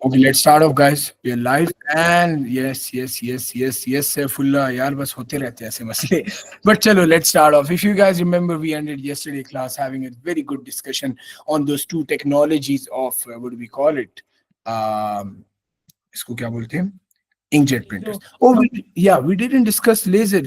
Okay, let's start off, guys. We're live, and yes, Saifullah, yaar, bas hote rehte hain aise masle. But chalo, let's start off. If you guys remember, we ended yesterday class having a very good discussion on those two technologies of what do we call it? Um, इसको क्या बोलते हैं? Inkjet printers. Oh, we didn't discuss laser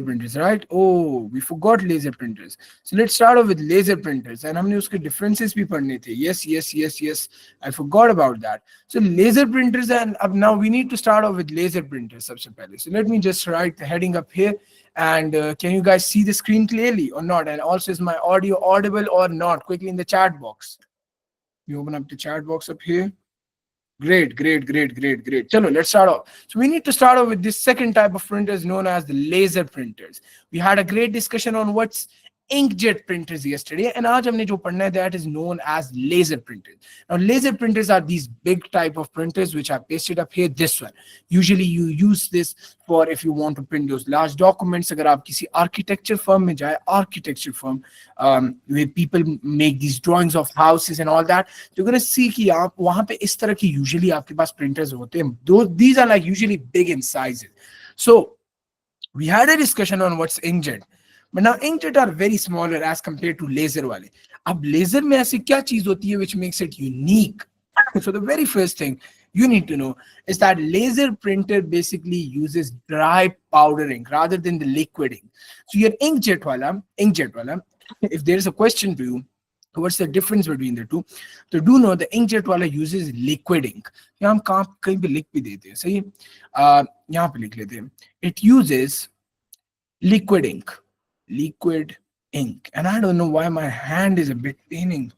printers, right? Oh, we forgot laser printers. So let's start off with laser printers. And हमने उसके differences भी पढ़ने थे. Yes. I forgot about that. So laser printers, and now we need to start off with laser printers सबसे पहले. So let me just write the heading up here. And can you guys see the screen clearly or not? And also, is my audio audible or not? Quickly in the chat box. You open up the chat box up here. Great. Chalo, let's start off. So we need to start off with this second type of printers known as the laser printers. We had a great discussion on what's inkjet printers yesterday, and aaj humne jo padhna hai, that is known as laser printers. Now laser printers are these big type of printers which I pasted up here. This one, usually you use this for if you want to print those large documents. Agar aap kisi architecture firm mein jaye, architecture firm where people make these drawings of houses and all that, you're going to see कि आप वहां पे इस तरह की usually आपके पास printers होते हैं. These are like usually big in sizes. So we had a discussion on what's inkjet. But now inkjet are very smaller as compared to laser वाले. अब laser में ऐसी क्या चीज होती है which makes it unique? So the very first thing you need to know is that laser printer basically uses dry powder ink rather than the liquid ink. So your inkjet wala, if there is a question to you, what's the difference between the two? So do know the inkjet wala uses liquid ink. यहाँ हम कहीं पे लिख भी देते हैं, सही? यहाँ पे लिख लेते हैं. It uses liquid ink, and I don't know why my hand is a bit paining.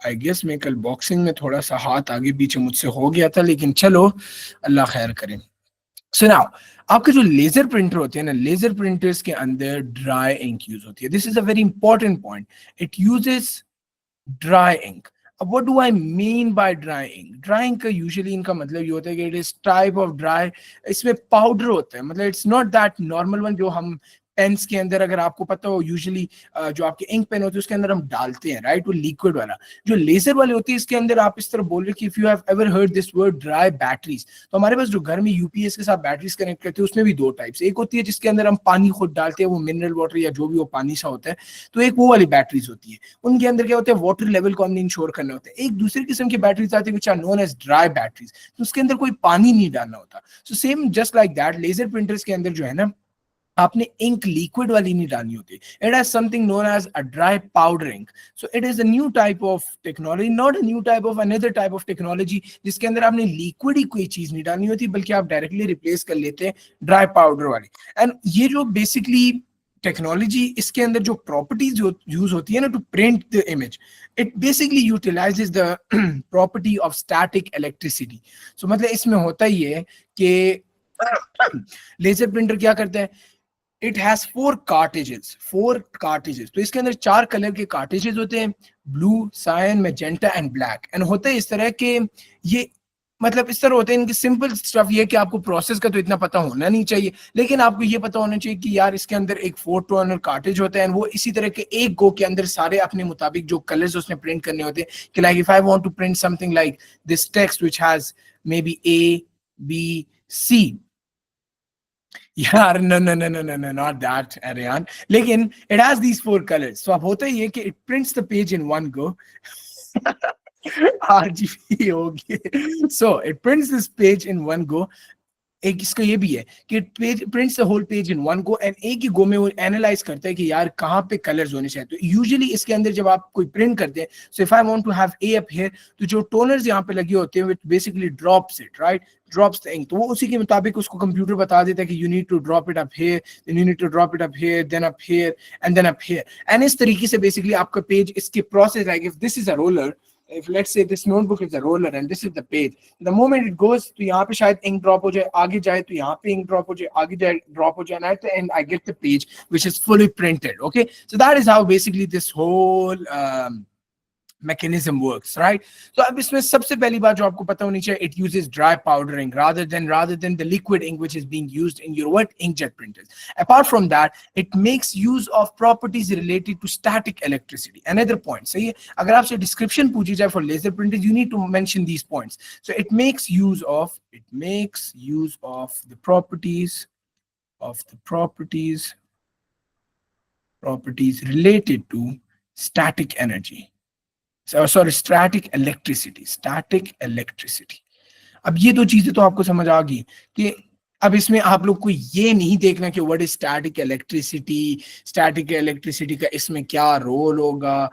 I guess मैं कल बॉक्सिंग में थोड़ा सा हाथ आगे पीछे मुझसे हो गया था, लेकिन चलो अल्लाह खैर करे. So now, आपके जो लेजर प्रिंटर होते हैं ना, लेजर प्रिंटर्स के अंदर ड्राई इंक यूज होती है. This is a very important point. It uses dry ink. अब what do I mean by dry ink? Dry ink का यूजुअली इनका मतलब ये होता है कि it is type of dry. इसमें पाउडर होता है, मतलब it's not that normal one जो हम पेन्स के अंदर, अगर आपको पता हो यूजुअली जो आपके इंक पेन होते हैं उसके अंदर हम डालते हैं, राइट? वो लिक्विड वाला. जो लेजर वाले होते हैं इसके अंदर आप इस तरह बोल रहे कि if you have ever heard this word dry batteries, तो हमारे पास जो घर में यूपीएस के साथ बैटरीज कनेक्ट करते हैं उसमें भी दो टाइप्स. एक होती है जिसके अंदर हम पानी खुद डालते हैं, वो मिनरल वाटर या जो भी वो पानी सा होता है, तो एक वो वाली बैटरीज होती है. उनके अंदर क्या होता है, वाटर लेवल को हमने इंश्योर करना होता है. एक दूसरी किस्म की बैटरीज आती है which are known as dry batteries, तो उसके अंदर कोई पानी नहीं डालना होता. So same just like that laser printers के अंदर जो है ना, आपने इंक लिक्विड वाली नहीं डालनी होती. It has something known as a dry powder ink. So it is a new type of technology, not a new type of another type of technology, जिसके अंदर आपने लिक्विड ही कोई चीज नहीं डालनी होती, बल्कि आप डायरेक्टली रिप्लेस कर लेते हैं ड्राई पाउडर वाली. एंड ये जो बेसिकली टेक्नोलॉजी, इसके अंदर जो प्रॉपर्टीज यूज होती है ना to print the image, it basically utilises the property of static electricity. So मतलब इसमें होता ही है कि लेजर प्रिंटर क्या करता है, इट हैज फोर कार्टेजेस. तो इसके अंदर 4 कलर के कार्टेजेस होते हैं, blue, cyan, magenta and black. And होता है इस तरह के, ये मतलब इस तरह होते हैं. इनकी सिंपल स्टफ ये है कि आपको प्रोसेस का तो इतना पता होना नहीं चाहिए, लेकिन आपको ये पता होना चाहिए कि यार इसके अंदर एक 4 टोनर कार्टेज होता है, और वो इसी तरह के एक गो के अंदर सारे अपने मुताबिक जो कलर्स उसने प्रिंट करने होते हैं. कि like if I want to print something like this text which has maybe A, B, C. यार no, not that, Aryan. लेकिन it has these 4 colors. So अब होता है ये कि it prints the page in one go. RGB हो गया. So it prints this page in one go. एक इसका ये भी है कि page prints the whole page in one go, and एक ही गो में वो एनालाइज करता है कि यार कहाँ पे कलर्स होने चाहिए. तो यूजुअली इसके अंदर जब आप कोई प्रिंट करते हैं, so if I want to have a up here, तो जो टोनर्स यहाँ पे लगे होते हैं, which basically drops it, right, drops the ink. तो वो उसी के मुताबिक उसको कंप्यूटर बता देता है कि you need to drop it up here, then you need to drop it up here, then up here and then up here. And इस तरीके से बेसिकली आपका पेज, इसके process like if this is a roller, if let's say this notebook is a roller and this is the page, the moment it goes तो यहाँ पे शायद ink drop हो जाए, आगे जाए तो यहाँ पे ink drop हो जाए, आगे जाए drop हो जाए, and at the end I get the page which is fully printed. Okay, so that is how basically this whole mechanism works, right? So अब इसमें सबसे पहली बात जो आपको पता होनी चाहिए, it uses dry powder ink rather than the liquid ink which is being used in your what inkjet printers. Apart from that, it makes use of properties related to static electricity. Another point, सही है, अगर आपसे description पूछी जाए for laser printers, you need to mention these points. So it makes use of the properties related to static energy. Static electricity. अब ये दो चीजें तो आपको समझ आ गई कि अब इसमें आप लोग को ये नहीं देखना कि व्हाट इज स्टैटिक इलेक्ट्रिसिटी का इसमें क्या रोल होगा,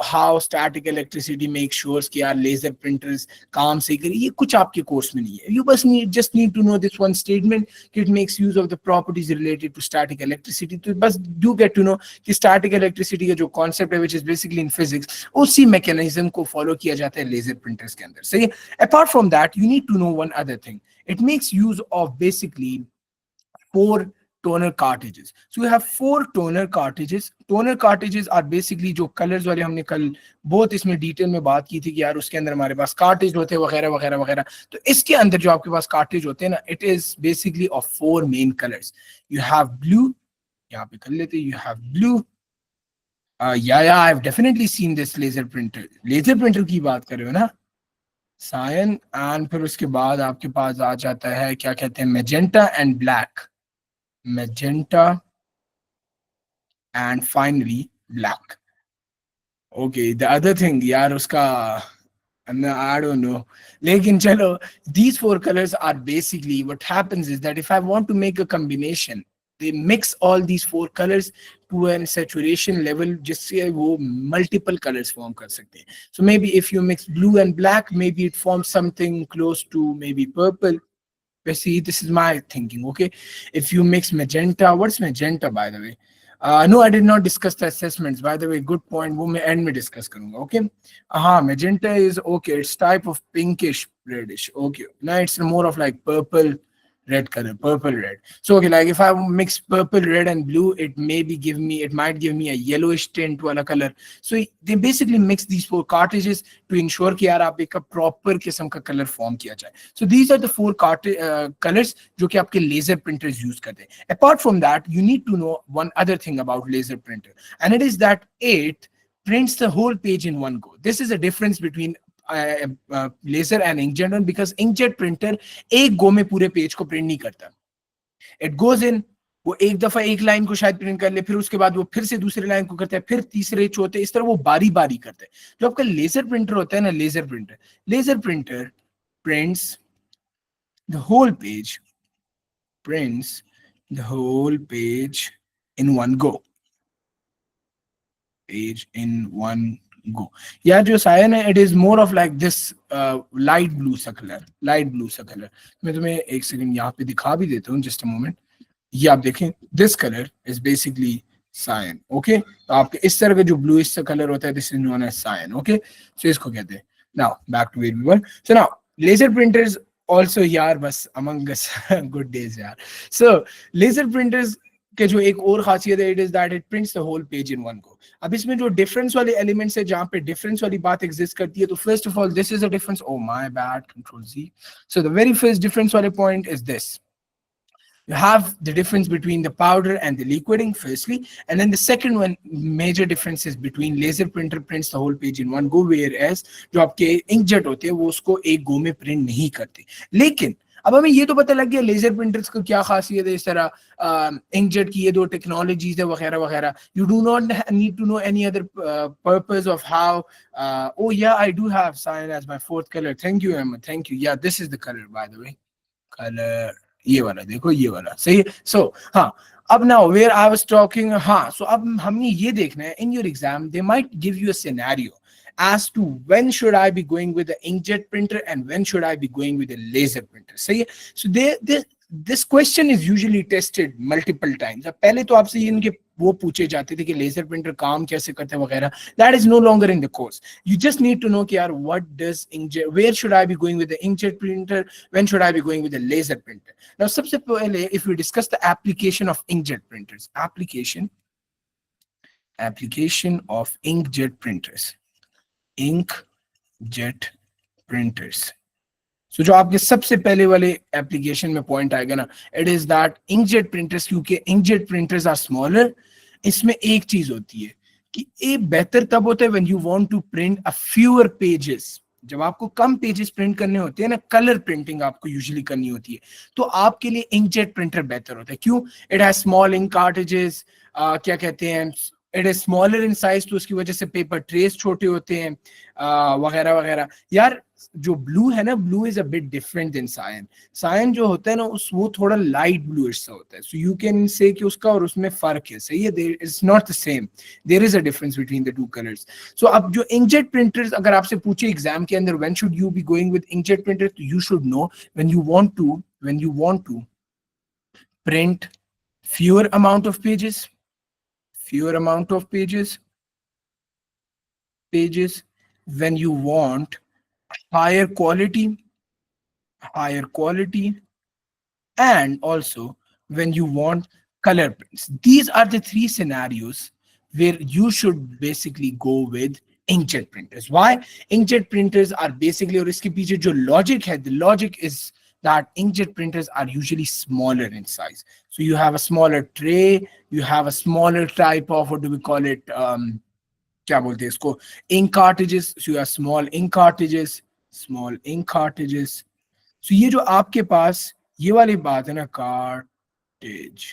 हाउ स्टैटिक इलेक्ट्रिसिटी मेक श्योर्स कि यार लेजर प्रिंटर्स काम सही करें, ये कुछ आपके कोर्स में नहीं है. यू बस just need to know this one statement कि it makes use of the properties related to static electricity. तो बस डू गेट टू नो कि स्टैटिक इलेक्ट्रिसिटी का जो कॉन्सेप्ट है which is basically in physics, उसी मैकेनिज्म को फॉलो किया जाता है लेजर प्रिंटर्स के अंदर. सही है. Apart from that you need to know one other thing. It makes use of basically 4 toner cartridges. So we have 4 toner cartridges. Toner cartridges are basically जो colors वाले हमने कल बहुत इसमें डिटेल में बात की थी कि यार उसके अंदर हमारे पास कार्ट्रिज होते हैं वगैरह वगैरह वगैरह. तो इसके अंदर जो आपके पास कार्ट्रिज होते हैं ना, it is basically of 4 main colors. You have blue, यहाँ पे कर लेते, you have blue. Yeah, I've definitely seen this laser printer. Laser printer की बात कर रहे हो ना, सायन. एंड फिर उसके बाद आपके पास आ जाता है क्या कहते हैं, magenta and black, magenta and finally black. Okay, the other thing यार उसका I don't know. लेकिन चलो, these 4 colors are basically what happens is that if I want to make a combination, they mix all these 4 colors to a saturation level जिससे वो multiple colors form कर सकते हैं. So maybe if you mix blue and black, maybe it forms something close to maybe purple. See, this is my thinking, okay? If you mix magenta, what's magenta by the way? No, I did not discuss the assessments. By the way, good point. वो मैं end में discuss करूँगा, okay? Magenta is okay. It's type of pinkish reddish. Okay, now it's more of like purple red color, purple red. So okay, like if I mix purple, red and blue, it might give me a yellowish tint वाला color. So they basically mix these 4 cartridges to ensure कि यार आप एक proper किस्म का color form किया जाए. So these are the 4 colors जो कि आपके laser printers use करते हैं. Apart from that, you need to know one other thing about laser printer, and it is that it prints the whole page in one go. This is a difference between laser and inkjet, because inkjet printer एक go में पूरे page को print नहीं करता. It goes in, वो एक दफा एक लाइन को शायद प्रिंट कर ले, फिर उसके बाद वो फिर से दूसरी लाइन को करता है, फिर तीसरे चौथे, इस तरह वो बारी बारी करता है. जो आपका लेजर प्रिंटर होता है ना, laser printer prints the whole page in one go. या जो सायन है, it is more of like this light blue सा कलर. मैं तुम्हें एक सेकंड यहाँ पे दिखा भी देता हूँ, जस्ट अ मोमेंट. ये आप देखें, this colour is basically cyan. Okay, तो आपके इस तरह का जो ब्लू इस कलर होता है, this is known as cyan. Okay, so इसको कहते हैं. Now back to where we were. So now laser printers also यार, बस अमंग अस गुड डेज यार. सो लेजर प्रिंटर्स के जो एक और खासियत है, it is that it prints the whole page in one go. अब इसमें जो डिफरेंस वाले एलिमेंट्स है, जहां पे डिफरेंस वाली बात एग्जिस्ट करती है, तो first of all this is a difference. Oh my bad, control जी. So the very first difference वाले point is this. You have the difference between the powder and the liquid ink firstly, and then the second one major difference is between laser printer prints the whole page in one go, whereas जो आपके inkjet होते हैं वो उसको एक go में print नहीं करते. लेकिन अब हमें ये तो पता लग गया लेजर प्रिंटर्स को क्या खासियत है, इस तरह इंकजेट की ये 2 टेक्नोलॉजीज है वगैरह वगैरह. You do not need to know any other purpose of how. Oh yeah, I do have cyan as my 4th color. Thank you Emma, thank you. Yeah, this is the color by the way. Color ये वाला देखो, ये वाला सही है. So हाँ, अब now where I was talking. हाँ, सो अब हमने ये देखना है, in your exam they might give you a scenario as to when should I be going with the inkjet printer and when should I be going with a laser printer. सही है. So this question is usually tested multiple times. अब पहले तो आपसे ये इनके वो पूछे जाते थे कि लेजर प्रिंटर काम कैसे करते हैं वगैरह. That is no longer in the course. You just need to know कि यार what does inkjet, where should I be going with the inkjet printer, when should I be going with the laser printer. Now सबसे पहले if we discuss the application of inkjet printers, application of inkjet printers. Inkjet printers. So जो आपके सबसे पहले वाले application में point आएगा ना, it is that inkjet printers, क्योंकि इंकजेट प्रिंटर्स आर स्मॉलर। इसमें एक चीज होती है कि ये बेहतर तब होता है when you want to print a fewer pages. जब आपको कम पेजेस प्रिंट करने होते हैं ना, कलर प्रिंटिंग आपको यूजुअली करनी होती है, तो आपके लिए इंकजेट प्रिंटर बेहतर होता है। क्यों? It has small ink cartridges, क्या कहते हैं, it is smaller in size, तो उसकी वजह से पेपर ट्रेस छोटे होते हैं, वगैरह वगैरह। यार जो ब्लू है ना, blue is a bit different than cyan. Cyan जो होता है ना, उस वो थोड़ा लाइट ब्लूइश सा होता है, सो यू कैन से कि उसका और उसमें फर्क है, सही है, there is not the same, there is a difference between the two colours. So अब जो इंकजेट प्रिंटर्स, अगर आपसे पूछे एग्जाम के अंदर when should you be going with inkjet printer, तो you should know when you want to print fewer amount of pages, fewer amount of pages, when you want higher quality, higher quality, and also when you want color prints. These are the three scenarios where you should basically go with inkjet printers. Why? Inkjet printers are basically, और इसके पीछे जो logic है, the logic is that inkjet printers are usually smaller in size. So you have a smaller tray, you have a smaller type of, what do we call it, क्या बोलते हैं इसको, ink cartridges. So you have small ink cartridges. So ये जो आपके पास ये वाली बात है ना, cartridge,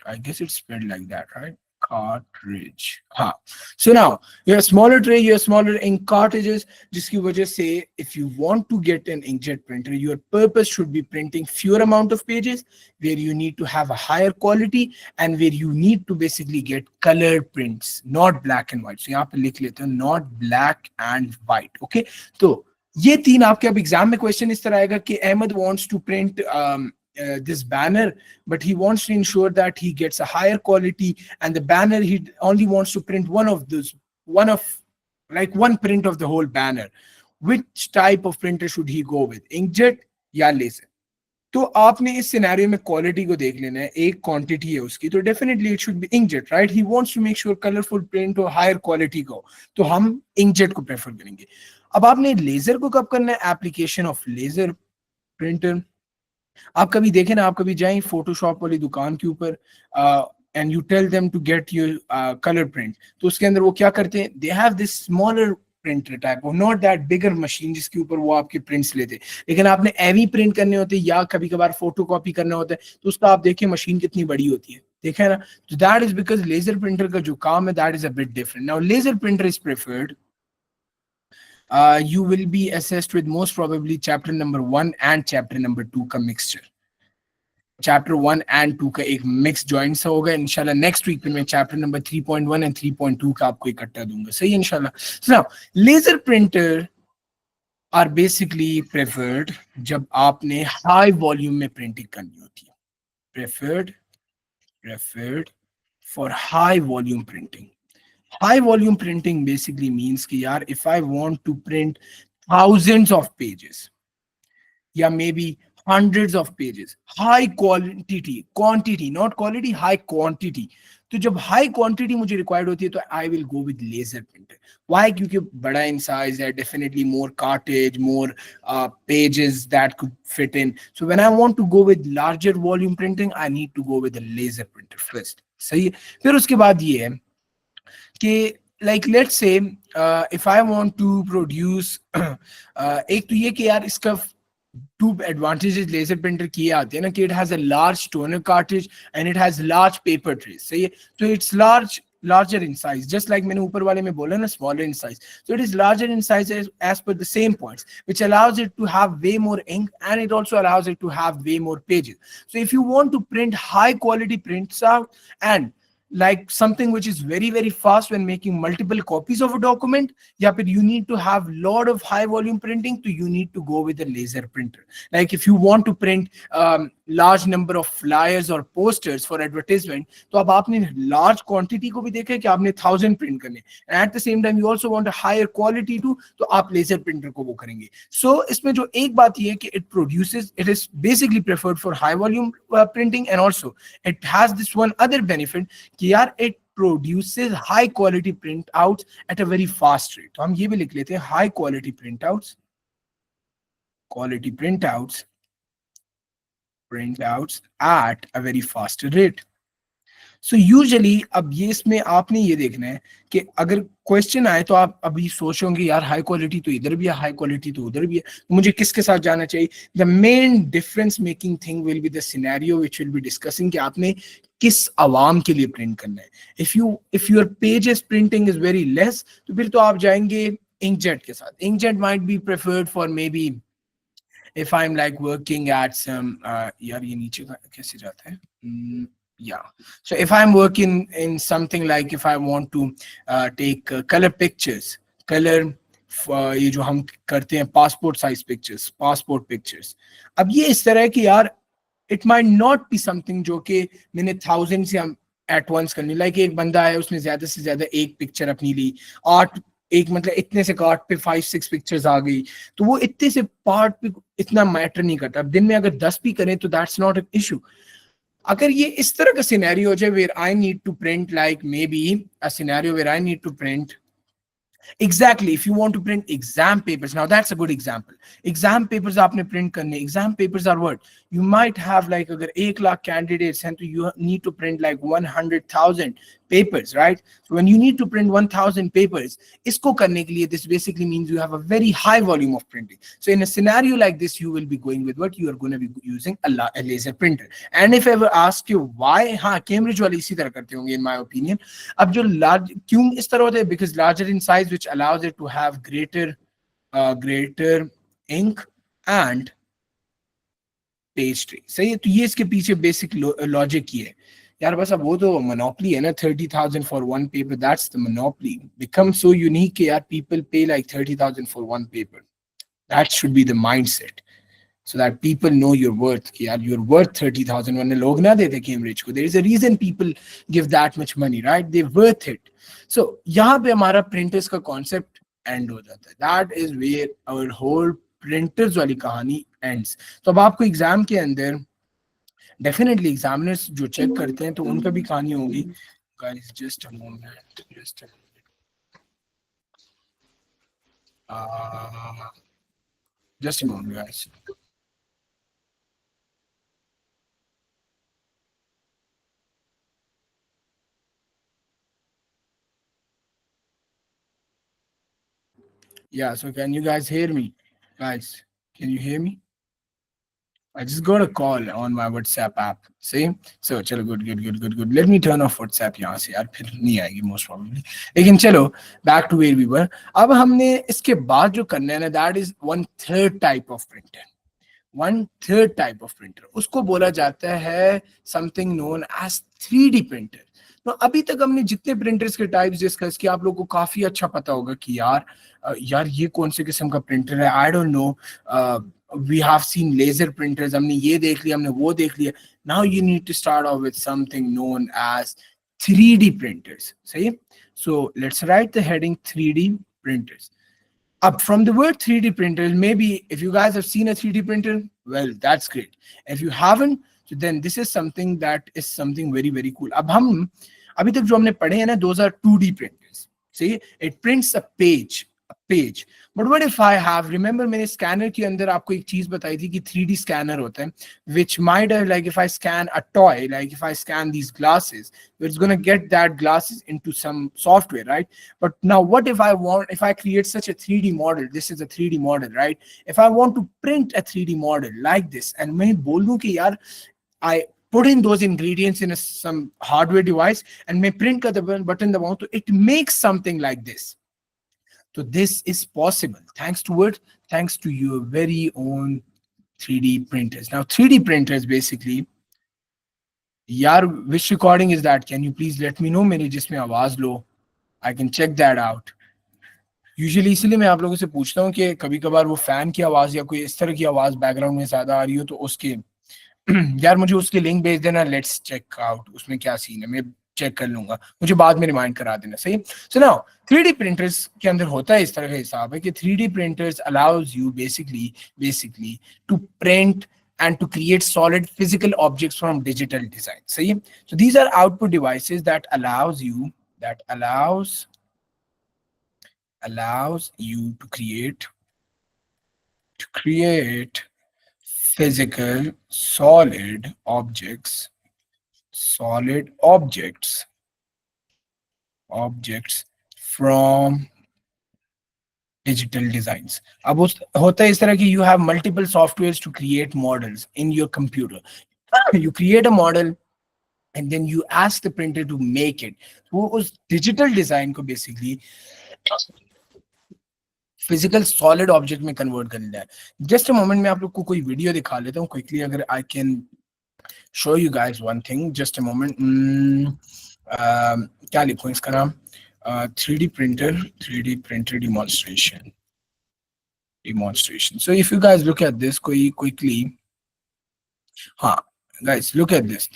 I guess it's spelled like that, right? Cartridge. हाँ. So now you have smaller tray, you have smaller ink cartridges, जिसकी वजह से if you want to get an inkjet printer, your purpose should be printing fewer amount of pages, where you need to have a higher quality and where you need to basically get color prints, not black and white. So यहाँ पे लिख लेते हैं not black and white. Okay. तो ये तीन आपके अब एग्जाम में क्वेश्चन इस तरह आएगा कि Ahmad wants to print this banner, but he wants to ensure that he gets a higher quality, and the banner he only wants to print one print of the whole banner. Which type of printer should he go with, inkjet या laser? तो आपने इस scenario में quality को देख लेना है, एक क्वांटिटी है उसकी, तो definitely it should be inkjet, right? He wants to make sure colourful print और हायर क्वालिटी का हो, तो हम इंकजेट को प्रेफर करेंगे। अब आपने लेजर को कब करना है? Application of laser printer. आप कभी देखें ना, आप कभी जाएं फोटोशॉप वाली दुकान के ऊपर and you tell them to get your colour print, तो उसके अंदर वो क्या करते हैं, they have this smaller printer type of, not that bigger machine जिसके ऊपर वो आपके प्रिंट्स लेते, लेकिन आपने एवी प्रिंट करने होते या कभी कभार फोटो कॉपी करना होता है, तो उसका आप देखिए मशीन कितनी बड़ी होती है, देखा है ना? तो that is because laser printer का जो काम है that is a bit different. Now laser printer is preferred, you will be assessed with most probably chapter number 1 and chapter number 2 का mixture. चैप्टर 1 एंड 2 का एक मिक्स जॉइंट सा होगा इंशाल्लाह। नेक्स्ट वीक में मैं चैप्टर नंबर 3.1 एंड 3.2 का आपको इकट्ठा दूंगा, सही है इंशाल्लाह। So laser printer are basically preferred जब आपने हाई वॉल्यूम में प्रिंटिंग करनी होती है, preferred for high volume printing. High volume printing basically means कि यार if I want to print thousands of pages या maybe hundreds of pages, high quantity not quality, high quantity, तो जब high quantity मुझे required होती है तो I will go with laser printer. Why? क्योंकि बड़ा in size है, definitely more cartridge, more pages that could fit in. So when I want to go with larger volume printing, I need to go with a laser printer first. सही है। फिर उसके बाद ये है कि like let's say if I want to produce एक तो ये कि यार इसका two advantages laser printer किए आते हैं ना, कि it has a large toner cartridge and it has large paper trays, सही है? तो it's larger in size, just like मैंने ऊपर वाले में बोला ना, smaller in size, so it is larger in size as per the same points, which allows it to have way more ink and it also allows it to have way more pages. So if you want to print high quality prints out and like something which is very very fast when making multiple copies of a document, या फिर you need to have lot of high volume printing, so you need to go with a laser printer. Like if you want to print large number of flyers or posters for advertisement, तो अब आपने large quantity को भी देखा है कि आपने 1000 print करने, and at the same time you also want a higher quality too, तो आप laser printer को वो करेंगे। So इसमें जो एक बात ये है कि it is basically preferred for high volume printing, and also it has this one other benefit कि यार it produces high quality print outs at a very fast rate. तो हम ये भी लिख लेते हैं, high quality print outs, quality printouts at a very fast rate. So usually अब ये इसमें आपने ये देखना है कि अगर क्वेश्चन आए तो आप अभी सोचोगे यार हाई क्वालिटी तो इधर भी है, हाई क्वालिटी तो उधर भी है, तो मुझे किसके साथ जाना चाहिए. The main difference making thing will be the scenario which will be discussing कि आपने किस आवाम के लिए प्रिंट करना है. If your pages printing is very less, तो फिर तो आप जाएंगे इंकजेट के साथ. Inkjet might be preferred for may be if I'm like working at some यार ये नीचे कैसे जाता है. Yeah, so if I'm working in something like if I want to take color pictures, color ये जो हम करते हैं passport size pictures. अब ये इस तरह की यार it might not be something जो कि मैंने thousands या at once करनी. like एक बंदा है उसने ज्यादा से ज्यादा एक पिक्चर अपनी ली, आठ एक मतलब इतने से कार्ड पे 5-6 पिक्चर्स आ गई, तो वो इतने से पार्ट पे इतना मैटर नहीं करता. अब दिन में अगर 10 भी करें तो दैट्स नॉट एन इशू. अगर ये इस तरह का सिनेरियो हो जाए where I need to print like maybe a scenario where I need to print exactly if you want to print exam papers, now that's a good example. Exam papers aapne print karne, exam papers are what you might have like agar 1 lakh candidates and you need to print like 100,000 papers, right? So when you need to print 1,000 papers, isko karne ke liye this basically means you have a very high volume of printing. So in a scenario like this you will be going with what you are going to be using a laser printer. And if ever ask you why, ha Cambridge wale isi tarah karte honge in my opinion. Ab jo large kyun is tarah hota hai, because larger in size which allows it to have greater ink and page tray. सही है. तो ये इसके पीछे basic logic ये है यार. बस अब वो तो मोनोपोली है ना, 30,000 for one paper, that's the monopoly. Becomes so unique कि यार people pay like 30,000 for one paper. That should be the mindset, so that people know your worth कि यार you're worth 30,000. वरना लोग ना देते कैम्ब्रिज को. There is a reason people give that much money, right? They're worth it. So यहाँ पे हमारा प्रिंटर्स का कॉन्सेप्ट एंड हो जाता है. That is where our whole printers वाली कहानी ends. तो अब आपको एग्जाम के अंदर डेफिनेटली एग्जामिनर्स जो चेक करते हैं तो उनका भी कहानी होगी. Guys, just a moment. Just a moment, guys. Yeah, so can you guys hear me? Guys, can you hear me? I just got a call on my WhatsApp app. See? So चलो good. Let me turn off WhatsApp यहाँ से यार, फिर नहीं आएगी most probably. लेकिन चलो back to where we were. अब हमने इसके बाद जो करना है ना, that is 1/3 type of printer. 1/3 type of printer. उसको बोला जाता है something known as 3D printer. तो अभी तक हमने जितने प्रिंटर्स के टाइप्स डिस्कस किए आप लोगों को काफी अच्छा पता होगा कि यार ये कौन से किस्म का प्रिंटर है. I don't know. We have seen laser printers. हमने ये देख लिया, हमने वो देख लिया. Now you need to start off with something known as 3D printers. सही है? So let's write the heading 3D printers. Up from the word 3D printers, maybe if you guys have seen a 3D printer, well, that's great. If you haven't, so then this is something that is something very, very cool. अब हम अभी तक जो हमने पढ़े हैं ना, those are 2D printers. See, it prints a page. But what if I have, remember मैंने स्कैनर के अंदर आपको एक चीज बताई थी कि 3D स्कैनर होता है, which might have, like if I scan a toy, like if I scan these glasses, it's going to get that glasses into some software, right? But now what if I create such a 3D model, this is a 3D model, right? If I want to print a 3D model like this, and मैं बोल दूं कि यार I put in those ingredients in some hardware device, and मैं print का button दबाऊं, तो it makes something like this. So this is possible thanks to your very own 3D printers. Now 3D printers basically, यार which recording is that? Can you please let me know? मेरी जिसमें आवाज लो, I can check that out. Usually इसलिए मैं आप लोगों से पूछता हूँ कि कभी कभार वो फैन की आवाज या कोई इस तरह की आवाज बैकग्राउंड में ज्यादा आ रही हो तो उसके यार मुझे उसके लिंक भेज देना. लेट्स चेक आउट उसमें क्या सीन है, मैं चेक कर लूंगा, मुझे बाद में रिमाइंड करा देना. सही. सो नाउ 3D प्रिंटर्स के अंदर होता है इस तरह का हिसाब है कि 3D printers allows you basically to print and to create solid physical objects from digital design. सही है? So these are output devices that allows you to create physical objects from digital designs. अब होता है इस तरह कि you have multiple softwares to create models in your computer. You create a model and then you ask the printer to make it. वो उस digital design को basically physical solid object में कन्वर्ट कर लिया है. जस्ट अ मोमेंट में आप लोग को कोई वीडियो दिखा लेता हूँ क्विकली, अगर I can show you guys one thing. Just a moment. क्या लिखूं इसका नाम? 3D printer demonstration. So if you guys look at this कोई quickly, हाँ guys look at this.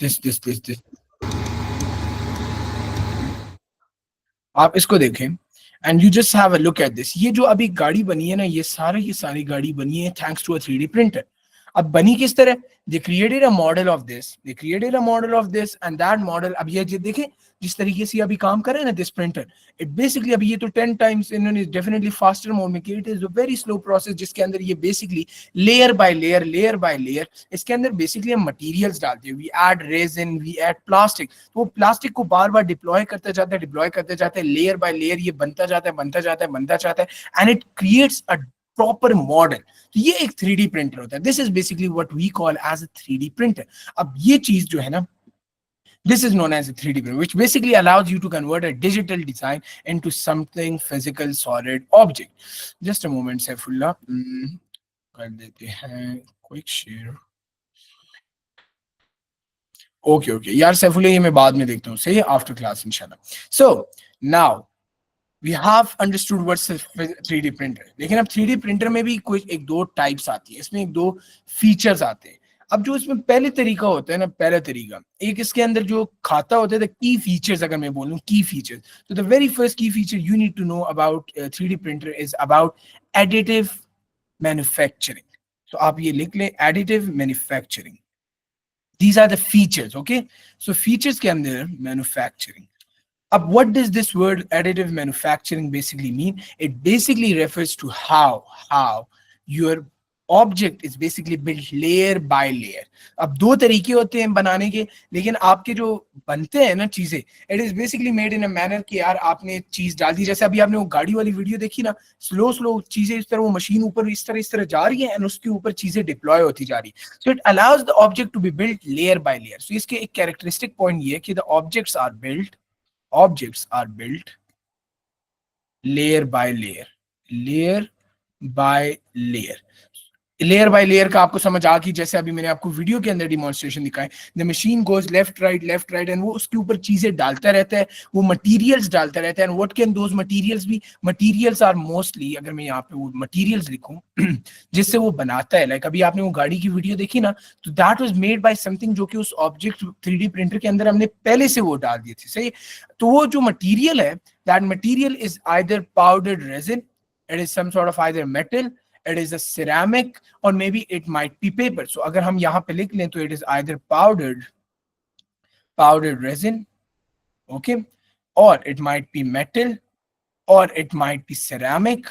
आप इसको देखें and you just have a look at this. ये जो अभी गाड़ी बनी है ना, ये सारी गाड़ी बनी है thanks to a 3D printer. अब बनी किस तरह? They created a model of this and that model, अब ये देखें जिस तरीके से अभी काम कर रहे हैं ना this printer, it basically अभी ये तो 10 times इन्होंने definitely faster mode में किया. It is a very slow process जिसके अंदर ये basically layer by layer इसके अंदर basically हम materials डालते हैं. We add resin, we add plastic. तो वो प्लास्टिक को बार बार डिप्लॉय करते जाते हैं लेयर बाय लेयर. ये बनता जाता है and it creates a proper model. तो ये एक 3D प्रिंटर होता है. This is basically what we call as a 3D printer. अब ये चीज जो है ना, this is known as a 3D printer, which basically allows you to convert a digital design into something physical, solid object. Just a moment, Saifullah. कर देते हैं quick share. Okay. यार सैफुल्ला ये मैं बाद में देखता हूँ, सही है, after class इंशाल्लाह. So now we have understood what's a 3D printer. लेकिन अब 3D printer में भी कोई एक दो टाइप्स आती है, इसमें एक दो फीचर्स आते हैं. अब जो इसमें पहले तरीका होता है ना, पहला तरीका एक इसके अंदर जो खाता होता है, की फीचर्स अगर मैं बोलूं की फीचर्स, तो the very first key feature you need to know about 3D printer is about additive manufacturing. तो आप ये लिख लें, additive manufacturing. These are the features, okay? So features के अंदर manufacturing. अब what does this word additive manufacturing basically mean? It basically refers to how your object is basically built layer by layer. अब दो तरीके होते हैं बनाने के, लेकिन आपके जो बनते हैं ना चीजें, it is basically made in a manner कि यार आपने चीज डाल दी. जैसे अभी आपने वो गाड़ी वाली वीडियो देखी ना, स्लो चीजें इस तरह, वो मशीन ऊपर इस तरह जा रही है and उसके ऊपर चीजें डिप्लॉय होती जा रही है. So it allows the object to be built layer by layer. So इसके एक characteristic point ये है कि the objects are built layer by layer. Layer by layer का आपको समझ आ गई. जैसे अभी मैंने आपको वीडियो के अंदर डिमॉन्स्ट्रेशन दिखाए, the machine goes left right and वो उसके ऊपर चीजें डालता रहता है, वो मटेरियल्स डालता रहता है. And what can those materials be? Materials are mostly, अगर मैं यहाँ पे वो मटेरियल्स लिखूं जिससे वो बनाता है, लाइक अभी आपने वो गाड़ी की वीडियो देखी ना, तो that was made by something जो कि उस ऑब्जेक्ट 3D प्रिंटर के अंदर हमने पहले से वो डाल दिए थे, सही. तो वो जो मटीरियल है, that material is either powdered resin, it is some sort of either metal, it is a ceramic, or maybe it might be paper. So अगर हम यहाँ पे लिख लें तो it is either powdered resin, okay, or it might be metal, or it might be ceramic,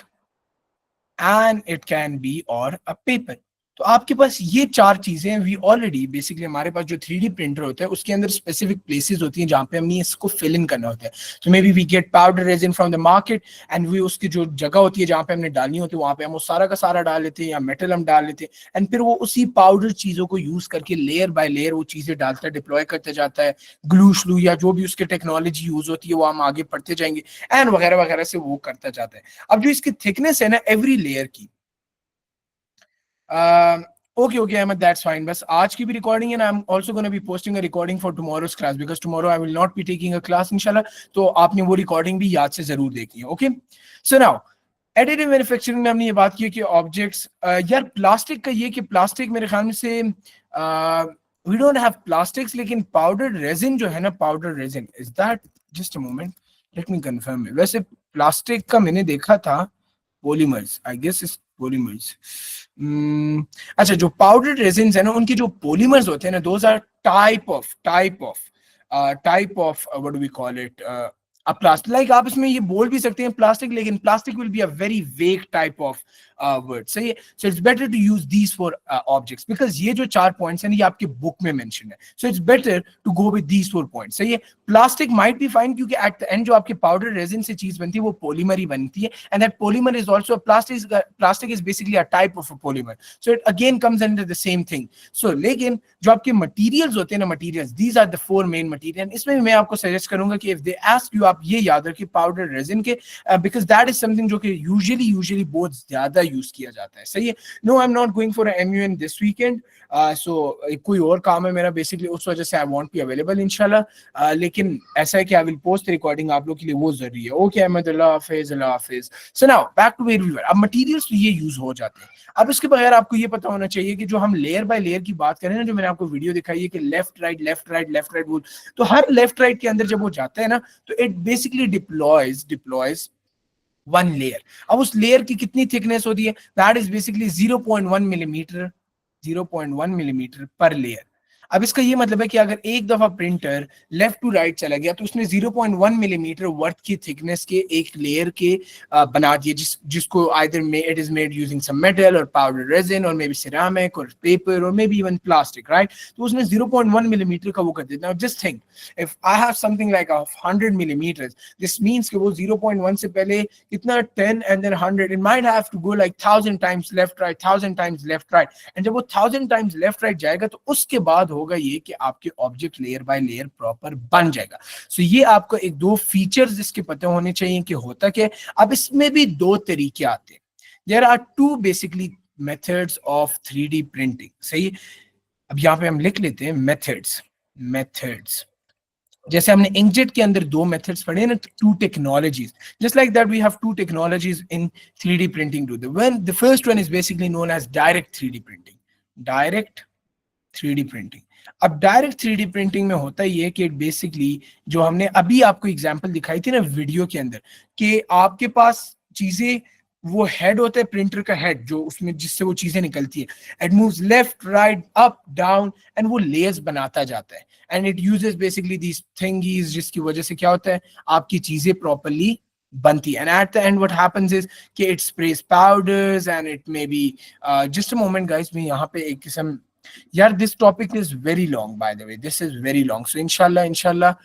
and it can be or a paper. तो आपके पास ये चार चीजें, वी ऑलरेडी बेसिकली हमारे पास जो 3D प्रिंटर होता है उसके अंदर स्पेसिफिक प्लेसेस होती हैं जहाँ पे हमें इसको फिल इन करना होता है. तो maybe we get powder resin from the market and we उसकी जो जगह होती है जहाँ पे हमने डालनी होती है वहाँ पे हम वो सारा का सारा डाल लेते हैं, या मेटल हम डाल लेते हैं, एंड फिर वो उसी पाउडर चीजों को यूज करके लेयर बाय लेयर वो चीजें डालता है, डिप्लॉय करते जाता है. ग्लू श्लू या जो भी उसके टेक्नोलॉजी यूज होती है वो हम आगे पढ़ते जाएंगे, एंड वगैरह वगैरह से वो करता जाता है. अब जो इसकी थिकनेस है ना एवरी लेयर की, okay Ahmed, that's fine. बस आज की भी रिकॉर्डिंग है ना, I'm also going to be posting a recording for tomorrow's class because tomorrow I will not be taking a class इंशाल्लाह. तो आपने वो रिकॉर्डिंग भी याद से जरूर देखनी है, okay? So now additive manufacturing में हमने ये बात की कि ऑब्जेक्ट्स, यार प्लास्टिक का ये कि प्लास्टिक मेरे ख्याल से वी डोंट हैव प्लास्टिक्स, लेकिन पाउडर्ड रेजिन जो है ना, powdered resin is that, just a moment let me confirm. वैसे प्लास्टिक का मैंने देखा था पॉलीमर्स, आई गेस पॉलीमर्स, अच्छा, जो पाउडर्ड रेजिन्स है ना, उनके जो पॉलीमर्स होते हैं ना, those are type of what do we call it, a plastic, like आप इसमें ये बोल भी सकते हैं प्लास्टिक, लेकिन plastic will be a very vague type of word, सही है। So it's better to use these for objects, because ये जो 4 पॉइंट्स हैं ये आपके बुक में मेंशन है, so it's better to go with these 4 points, सही है। प्लास्टिक माइट बी फाइन, क्योंकि एट द एंड जो आपके पाउडर रेजिन से चीज बनती है वो पॉलीमर ही बनती है, and that polymer is also plastic is basically a type of a polymer, so it again comes under the same thing. So लेकिन जो आपके मटेरियल्स होते हैं ना, materials, these are the 4 main material. इसमें मैं आपको सजेस्ट करूंगा कि इफ दे आस्क यू, आप ये याद रखिए पाउडर रेजिन के, बिकॉज दैट इज समथिंग जो कि यूजुअली बहुत ज्यादा यूज किया जाता है, सही है। No, I am not going for MUN this weekend, so कोई और काम है मेरा बेसिकली, उस वजह से आई वॉन्ट बी अवेलेबल इंशाल्लाह, लेकिन ऐसा है कि आई विल पोस्ट रिकॉर्डिंग आप लोग के लिए, वो जरूरी है। ओके अहमद, अल्लाह हाफिज, अल्लाह हाफिज। So now back to where we were. अब मटेरियल्स तो ये यूज हो जाते हैं, अब इसके बगैर आपको ये पता होना चाहिए कि जो हम लेयर बाय लेयर की बात करें ना, जो मैंने आपको वीडियो दिखाई है कि left right left right left right बोल, तो हर लेफ्ट राइट के अंदर जब वो जाता है ना, तो it basically deploys one layer. अब उस लेयर की कितनी थिकनेस होती है, that is basically 0.1 millimetre, 0.1 millimetre पर लेयर। अब इसका ये मतलब है कि अगर एक दफा प्रिंटर लेफ्ट टू राइट चला गया, तो उसने 0.1 मिलीमीटर वर्थ की थिकनेस के एक लेयर के बना दिए, जिसको either it is made using some metal और पाउडर रेजिन और मे बी सिरामिक और पेपर और maybe even plastic, right. तो उसने 0.1 मिलीमीटर का वो कर देता है। Just think, if I have something like 100 millimetre, this means कि वो 0.1 से पहले कितना 10 and then 100, it might have to go like 1000 times left right, 1000 times left right, and जब वो 1000 टाइम्स लेफ्ट राइट जाएगा, तो उसके बाद होगा ये कि आपके object layer by layer proper बन जाएगा। सो ये आपको एक दो फीचर्स जिसके पता होने चाहिए कि होता क्या। अब इसमें भी 2 तरीके आते हैं, there are 2 basically methods of 3D printing, सही। अब यहाँ पे हम लिख लेते हैं मेथड्स, जैसे हमने इंकजेट के अंदर 2 मेथड्स पढ़े ना, 2 technologies, just like that we have 2 technologies in 3D printing two the first one is basically known as direct 3D printing, direct 3D printing. अब डायरेक्ट 3D प्रिंटिंग में होता ही है कि बेसिकली जो हमने अभी आपको एग्जांपल दिखाई थी ना वीडियो के अंदर, कि आपके पास चीजें, वो हेड होता है प्रिंटर का हेड, जो उसमें जिससे वो चीजें निकलती है, it moves left right up down and वो लेयर्स बनाता जाता है, एंड इट यूजेस बेसिकली दीस थिंगीज, जिसकी वजह से क्या होता है, आपकी चीजें प्रॉपर्ली बनती है। And at the end what happens is कि it sprays powders and it may be, just a moment guys, मैं यहाँ पे एक किस्म, यार this topic is very long, by the way this is very long, so इंशाल्लाह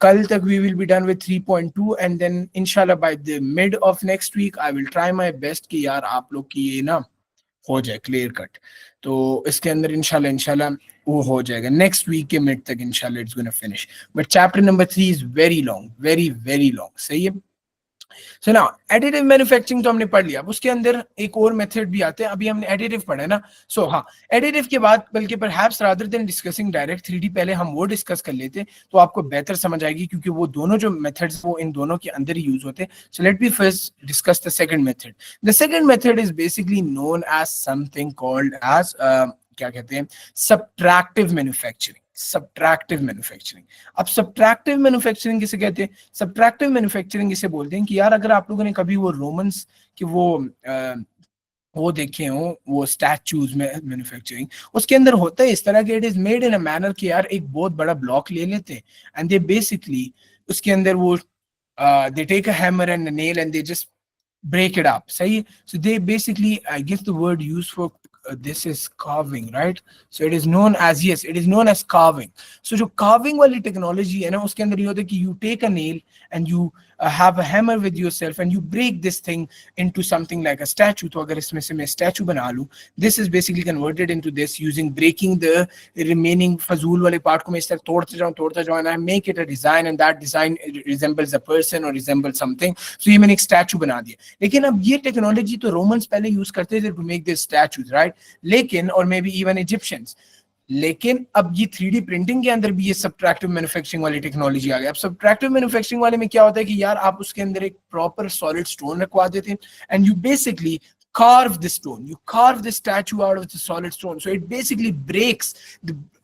कल तक we will be done with 3.2 and then इंशाल्लाह by the mid of next week I will try my best कि यार आप लोग की ये ना हो जाए क्लियर कट, तो इसके अंदर इंशाल्लाह वो हो जाएगा नेक्स्ट वीक के मिड तक, इंशाल्लाह it's gonna finish, but chapter number 3 is very long, very long, सही है। सो ना एडिटिव मैन्युफैक्चरिंग तो हमने पढ़ लिया, अब उसके अंदर एक और मेथड भी आते हैं, अभी हमने एडिटिव पढ़ा है ना। सो हाँ, एडिटिव के बाद बल्कि perhaps rather than discussing direct 3D, पहले हम वो डिस्कस कर लेते हैं, तो आपको बेहतर समझ आएगी, क्योंकि वो दोनों जो मेथड्स वो इन दोनों के अंदर ही यूज होते हैं। So let me first discuss the second method. The second method is basically known as something called as, क्या कहते हैं, सब्ट्रैक्टिव मैन्युफैक्चरिंग, सब्ट्रैक्टिव मैन्युफैक्चरिंग। अब सब्ट्रैक्टिव मैन्युफैक्चरिंग किसे कहते हैं? सब्ट्रैक्टिव मैन्युफैक्चरिंग इसे बोलते हैं कि यार अगर आप लोगों ने कभी वो रोमन्स के वो देखे हो, वो स्टैचूज में मैन्युफैक्चरिंग, उसके अंदर होता है इस तरह के, it is made in a manner कि यार एक बहुत बड़ा ब्लॉक ले लेते हैं एंड दे बेसिकली उसके अंदर वो they take a hammer and a nail and they just break it up, सही। So they basically, I guess the word used for this is carving, right? So it is known as, yes, it is known as carving. So जो carving वाली technology है ना, उसके अंदर ये होता है कि you take a nail and you have a hammer with yourself and you break this thing into something like a statue. तो अगर इसमें से मैं statue बना लूँ, this is basically converted into this using breaking the remaining फजूल वाले part को मैं इस तरह तोड़ता जाऊँ and I make it a design and that design resembles a person or resembles something. So ये मैंने एक statue बना दिया। लेकिन अब ये टेक्नोलॉजी तो रोमन्स पहले यूज करते थे to make this statues, right, लेकिन और मे बी इवन इजिप्शियंस, लेकिन अब ये 3D प्रिंटिंग के अंदर भी ये सब्ट्रैक्टिव मैन्युफैक्चरिंग वाली टेक्नोलॉजी आ गई। अब सब्ट्रैक्टिव मैन्युफैक्चरिंग वाले में क्या होता है कि यार आप उसके अंदर एक प्रॉपर सॉलिड स्टोन रखवा देते हैं and you basically carve the stone, you carve the statue out of the solid stone, so it basically breaks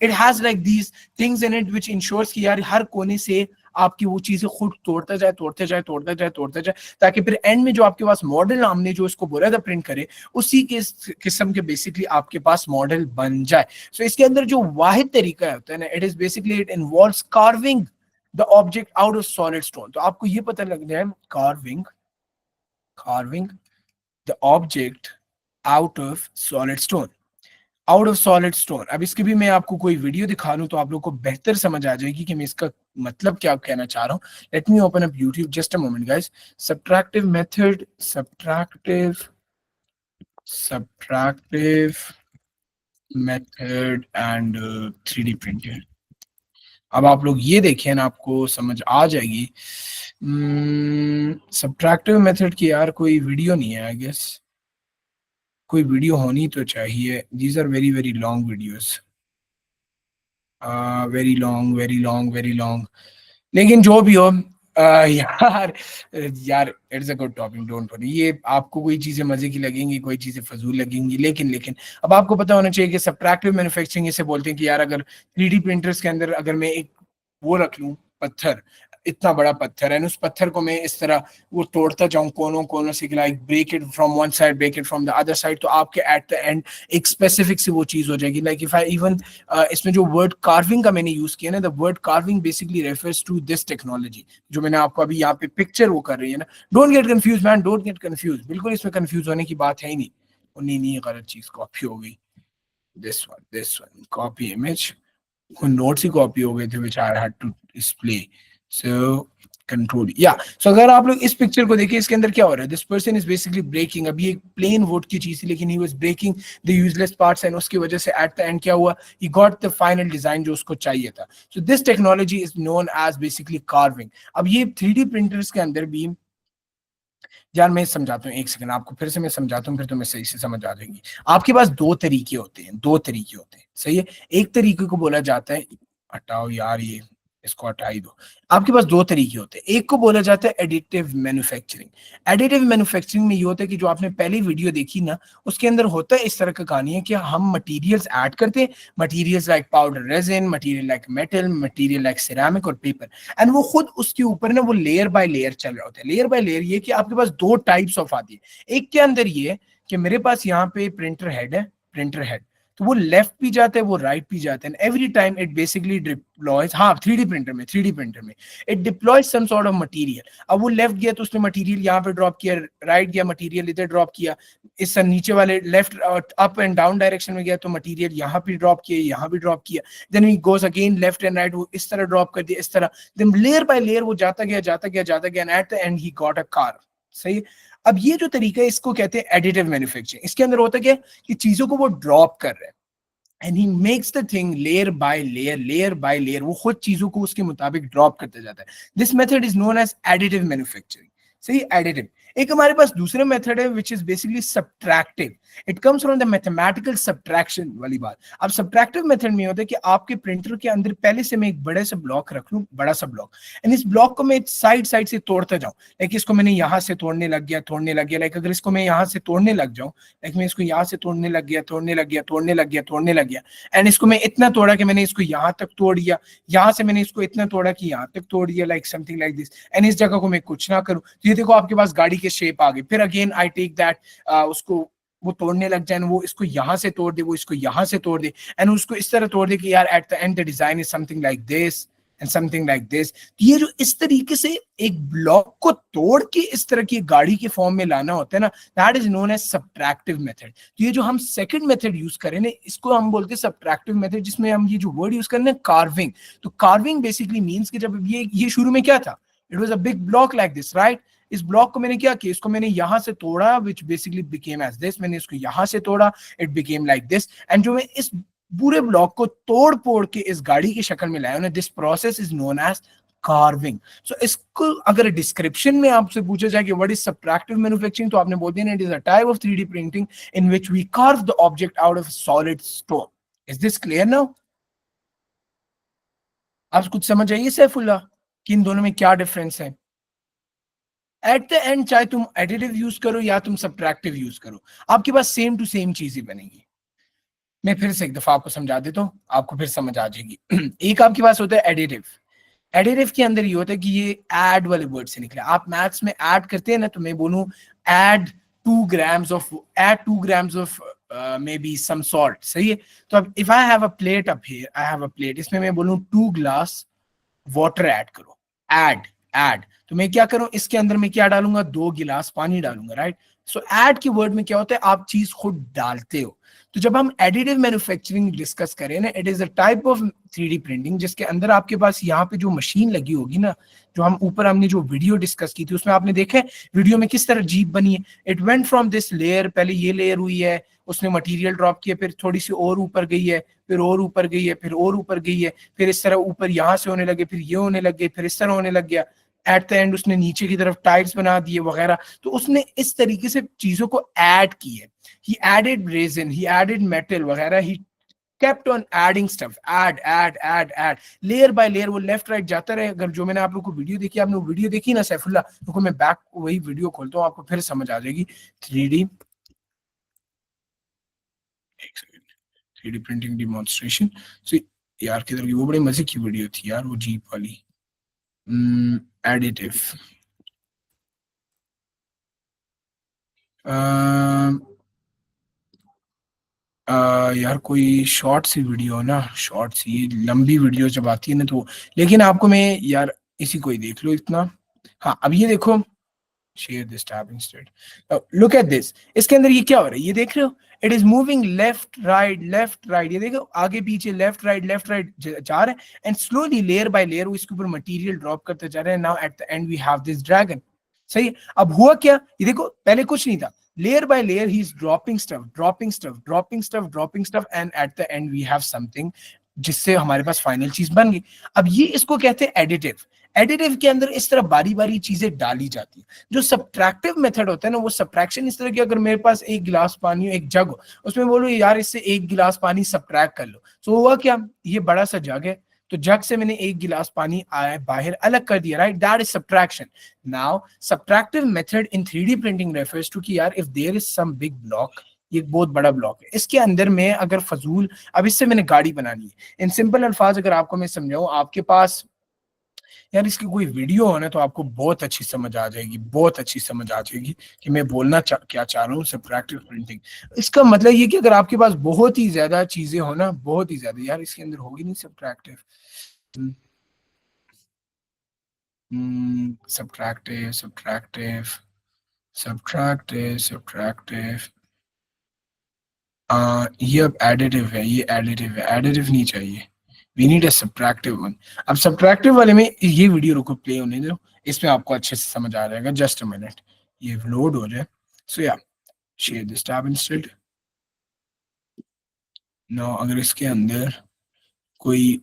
it has like these things in it which ensures कि यार हर कोने से आपकी वो चीजें खुद तोड़ता जाए तोड़ते जाए तोड़ता जाए तोड़ता जाए, ताकि फिर एंड में जो आपके पास मॉडल हमने जो इसको बोला था प्रिंट करे, उसी के किस्म के बेसिकली आपके पास मॉडल बन जाए। सो इसके अंदर जो वाहिद तरीका होता है ना, it is basically it involves carving the object out of solid stone. तो आपको ये पता लग जाए, carving carving the object out of solid stone, out of solid stone. अब इसकी भी मैं आपको कोई वीडियो दिखा लूं तो आप लोग को बेहतर समझ आ जाएगी कि मैं इसका मतलब क्या कहना चाह रहा हूँ। Let me open up YouTube just a moment guys. Subtractive method, subtractive method and 3D printing. अब आप लोग ये देखें ना, आपको समझ आ जाएगी। सब्ट्रैक्टिव मेथड की यार कोई वीडियो नहीं है, आई गेस कोई वीडियो होनी तो चाहिए। These are very very long videos, very long very long very long. लेकिन जो भी हो, यार यार it's a good topic, don't worry. ये आपको कोई चीजें मजे की लगेंगी, कोई चीजें फजूल लगेंगी, लेकिन लेकिन अब आपको पता होना चाहिए कि सब्ट्रैक्टिव मैन्युफैक्चरिंग इसे बोलते हैं कि यार अगर 3D प्रिंटर्स के अंदर अगर मैं एक वो रख लूं, पत्थर, इतना बड़ा पत्थर है, उस पत्थर को मैं इस तरह वो तोड़ता जाऊं कोनों कोनों से, like break it from one side, break it from the other side, तो आपके एट द एंड एक स्पेसिफिक सी वो चीज हो जाएगी। लाइक इफ आई इवन इसमें जो वर्ड कार्विंग का मैंने यूज किया ना, the word carving basically refers to this technology जो मैंने आपको अभी यहाँ पे पिक्चर वो कर रही है ना। Don't get confuse man, don't get confuse, बिल्कुल इसमें कंफ्यूज होने की बात है ही नहीं। नहीं नहीं, गलत चीज कॉपी हो गई, this one copy image, notes ही कॉपी हो गए थे which I had to display. So control या, सो अगर आप लोग इस पिक्चर को देखिए, इसके अंदर क्या हो रहा है, this person is basically breaking. अभी एक प्लेन वुड की चीज थी, लेकिन he was breaking the useless parts, and उसकी वजह से एट द एंड क्या हुआ, he got the final design जो उसको चाहिए था। So this technology is known as basically carving. अब ये 3D प्रिंटर्स के अंदर भी, यार मैं समझाता हूँ, एक सेकंड आपको फिर से मैं समझाता हूँ, फिर तुम्हें सही से समझ आ जाएगी। आपके पास दो तरीके होते हैं, दो तरीके होते हैं, सही है। एक तरीके को बोला जाता है, हटाओ यार ये, इसको हटा ही दो। आपके पास दो तरीके होते हैं, एक को बोला जाता है एडिटिव मैन्युफैक्चरिंग। एडिटिव मैन्युफैक्चरिंग में ये होता है कि जो आपने पहली वीडियो देखी ना, उसके अंदर होता है इस तरह का कहानी है कि हम मटेरियल्स ऐड करते हैं, materials like powder resin, material like metal, material like ceramic और पेपर, एंड वो खुद उसके ऊपर ना वो लेयर बाय लेयर चल रहा होता है। लेयर बाय लेयर ये कि आपके पास दो टाइप्स ऑफ आती है। एक के अंदर ये कि मेरे पास यहाँ पे प्रिंटर हेड है, प्रिंटर हेड, तो वो लेफ्ट भी जाता है, वो राइट भी जाता है, every time it basically deploys, हाँ 3D प्रिंटर में, 3D प्रिंटर में it deploys some sort of material. अब वो लेफ्ट गया तो उसने मटेरियल यहाँ पे ड्रॉप किया, राइट गया मटेरियल इधर ड्रॉप किया, इस नीचे वाले left up and down direction में गया तो मटेरियल यहाँ पे ड्रॉप किया, यहाँ भी ड्रॉप किया, then he goes again left and right, वो इस तरह ड्रॉप कर दिया, इस तरह, देन लेयर बाय लेयर वो जाता गया जाता गया जाता गया, and at the and he got a car. सही। अब ये जो तरीका है इसको कहते हैं एडिटिव मैन्युफैक्चरिंग। इसके अंदर होता क्या है कि चीजों को वो ड्रॉप कर रहे हैं, and he makes the thing layer by layer, layer by layer, वो खुद चीजों को उसके मुताबिक ड्रॉप करता जाता है। This method is known as additive manufacturing. सही, एडिटिव। एक हमारे पास दूसरा मेथड है which is basically subtractive. It comes from the mathematical subtraction वाली बात। अब सब्ट्रैक्टिव मेथड में होता है कि आपके प्रिंटर के अंदर पहले से मैं एक बड़े से ब्लॉक रख लूं, बड़ा सा ब्लॉक, एंड इस ब्लॉक को मैं साइड साइड से तोड़ता जाऊं। लाइक इसको मैंने यहां से तोड़ने लग गया, तोड़ने लग गया, लाइक अगर इसको मैं यहां से तोड़ने लग जाऊं, लाइक मैं इसको यहां से तोड़ने लग गया, तोड़ने लग गया, तोड़ने लग गया, तोड़ने लग गया, एंड इसको मैं इतना तोड़ा कि मैंने इसको यहाँ तक तोड़ दिया, यहाँ से मैंने इसको इतना तोड़ा कि यहाँ तक तोड़ दिया, like something like this, and इस जगह को मैं कुछ ना करूं, तो ये देखो आपके पास गाड़ी के शेप आ गई। फिर अगेन आई टेक दैट, उसको वो तोड़ने लग जाए, वो इसको यहाँ से तोड़ दे, वो इसको यहाँ से तोड़ दे, एंड उसको इस तरह तोड़ दे कि यार eight the and the design is something like this and something like this. ये जो इस तरीके से एक ब्लॉक को तोड़ के इस तरह की गाड़ी के फॉर्म में लाना होता है ना, that is known as subtractive method. तो ये जो हम सेकंड मेथड यूज करें ना, इसको हम बोलते हैं सब्ट्रैक्टिव मेथड, जिसमें हम ये जो वर्ड यूज करते हैं कार्विंग। तो कार्विंग बेसिकली मीन्स कि जब ये शुरू में क्या था, it was a big block like this, right. इस ब्लॉक को मैंने क्या किया, इसको मैंने यहां से तोड़ा, which basically became as this, मैंने इसको यहां से तोड़ा, it became like this, and जो मैं इस पूरे ब्लॉक को तोड़ फोड़ के इस गाड़ी की शक्ल में लाया ना, this process is known as carving. So इसको अगर डिस्क्रिप्शन में आपसे पूछा जाए कि व्हाट इज सब्ट्रैक्टिव मैन्युफैक्चरिंग, तो आपने बोल दिया it is a type of 3D printing in which we carve the object out of solid stone. Is this clear now? आप कुछ समझ आइए सैफुल्लाह कि इन दोनों में क्या डिफरेंस है? एट द एंड चाहे तुम एडिटिव यूज करो या तुम सब्ट्रैक्टिव यूज करो, आपके पास सेम टू सेम चीज ही बनेगी। मैं फिर से एक दफा आपको समझा देता हूँ, आपको फिर समझ आ जाएगी। एक आपके पास होता है एडिटिव, एडिटिव के अंदर ये होता है कि ये ऐड वाले वर्ड से निकले। आप मैथ्स में ऐड करते हैं ना, तो मैं बोलूं add 2 grams of may be some salt, सही है। तो अब if I have a plate up here, I have a plate, इसमें मैं बोलूं 2 ग्लास वाटर ऐड करो, ऐड ऐड, तो मैं क्या करूं, इसके अंदर मैं क्या डालूंगा, 2 गिलास पानी डालूंगा, राइट। सो ऐड की वर्ड में क्या होता है, आप चीज खुद डालते हो। तो जब हम एडिटिव मैन्युफैक्चरिंग डिस्कस करें ना, it is a type of 3D printing जिसके अंदर आपके पास यहाँ पे जो मशीन लगी होगी ना, जो हम ऊपर हमने जो वीडियो डिस्कस की थी उसमें आपने देखा है वीडियो में किस तरह जीप बनी है। It went from this layer, पहले ये लेयर हुई है, उसने मटेरियल ड्रॉप किया, फिर थोड़ी सी और ऊपर गई है, फिर और ऊपर गई है, फिर और ऊपर गई है, फिर इस तरह ऊपर यहाँ से होने लगे, फिर ये होने लग गए, फिर इस तरह होने लग गया, एट द एंड उसने नीचे की तरफ टाइल्स बना दिए वगैरह। तो उसने इस तरीके से चीजों को ऐड की है। he added resin, he added metal वगैरह, he kept on adding stuff, add layer by layer, वो लेफ्ट राइट जाता रहे। अगर जो मैंने आप लोग को वीडियो देखी, आपने वो वीडियो देखी ना सैफुल्ला, तो मैं बैक वही वीडियो खोलता हूँ, आपको फिर समझ आ जाएगी। 3D, एक सेकंड, 3D प्रिंटिंग डिमॉन्स्ट्रेशन। सो यार किधर की, वो बड़ी मजे की वीडियो थी यार, वो जीप वाली। एडिटिव, यार कोई शॉर्ट सी वीडियो हो ना, शॉर्ट सी, लंबी वीडियो जब आती है ना तो, लेकिन आपको मैं यार इसी को ही देख लो इतना। हाँ अब ये देखो, share this tab instead, look at this, इसके अंदर ये क्या हो रहा है, ये देख रहे हो, it is moving left right, ये देखो आगे पीछे लेफ्ट राइट जा रहा है, and slowly layer by layer वो इसके ऊपर मटेरियल ड्रॉप करते जा रहे हैं। Now at the end we have this dragon, सही है। अब हुआ क्या, ये देखो पहले कुछ नहीं था, layer by layer he's dropping stuff and at the end we have something जिससे हमारे पास फाइनल चीज बन गई। अब ये इसको कहते हैं एडिटिव। एडिटिव के अंदर इस तरह बारी बारी चीजें डाली जाती है। जो सब्ट्रैक्टिव मेथड होता है ना, वो सब्ट्रैक्शन इस तरह की, अगर मेरे पास एक गिलास पानी हो, एक जग हो, उसमें बोलो यार इससे एक गिलास पानी सब्ट्रैक्ट कर लो, तो हुआ क्या, ये बड़ा सा जग है, तो जग से मैंने एक गिलास पानी आया बाहर अलग कर दिया, right, that is subtraction. Now subtractive method in 3D printing refers to कि यार if there is some big block, ये एक बहुत बड़ा ब्लॉक है, इसके अंदर में अगर फजूल, अब इससे मैंने गाड़ी बनानी है, इन सिंपल अल्फाज अगर आपको मैं समझाऊं, आपके पास यार इसकी कोई वीडियो हो ना तो आपको बहुत अच्छी समझ आ जाएगी, बहुत अच्छी समझ आ जाएगी कि मैं बोलना क्या चाह रहा हूँ। सब्ट्रैक्टिव प्रिंटिंग, इसका मतलब ये कि अगर आपके पास बहुत ही ज्यादा चीजें हो ना, बहुत ही ज्यादा, यार इसके अंदर होगी नहीं सब्ट्रैक्टिव, सब्ट्रैक्टिव सब्ट्रैक्टिव सब्ट्रैक्टिव ये अब एडिटिव है, ये एडिटिव है, एडिटिव नहीं चाहिए, we need a subtractive one. अब सब्ट्रैक्टिव वाले में ये वीडियो रुको, प्ले होने दो, इसमें आपको अच्छे से समझ आ जाएगा, जस्ट अ मिनट, ये लोड हो जाए। So yeah share this tab instead. No अगर इसके अंदर कोई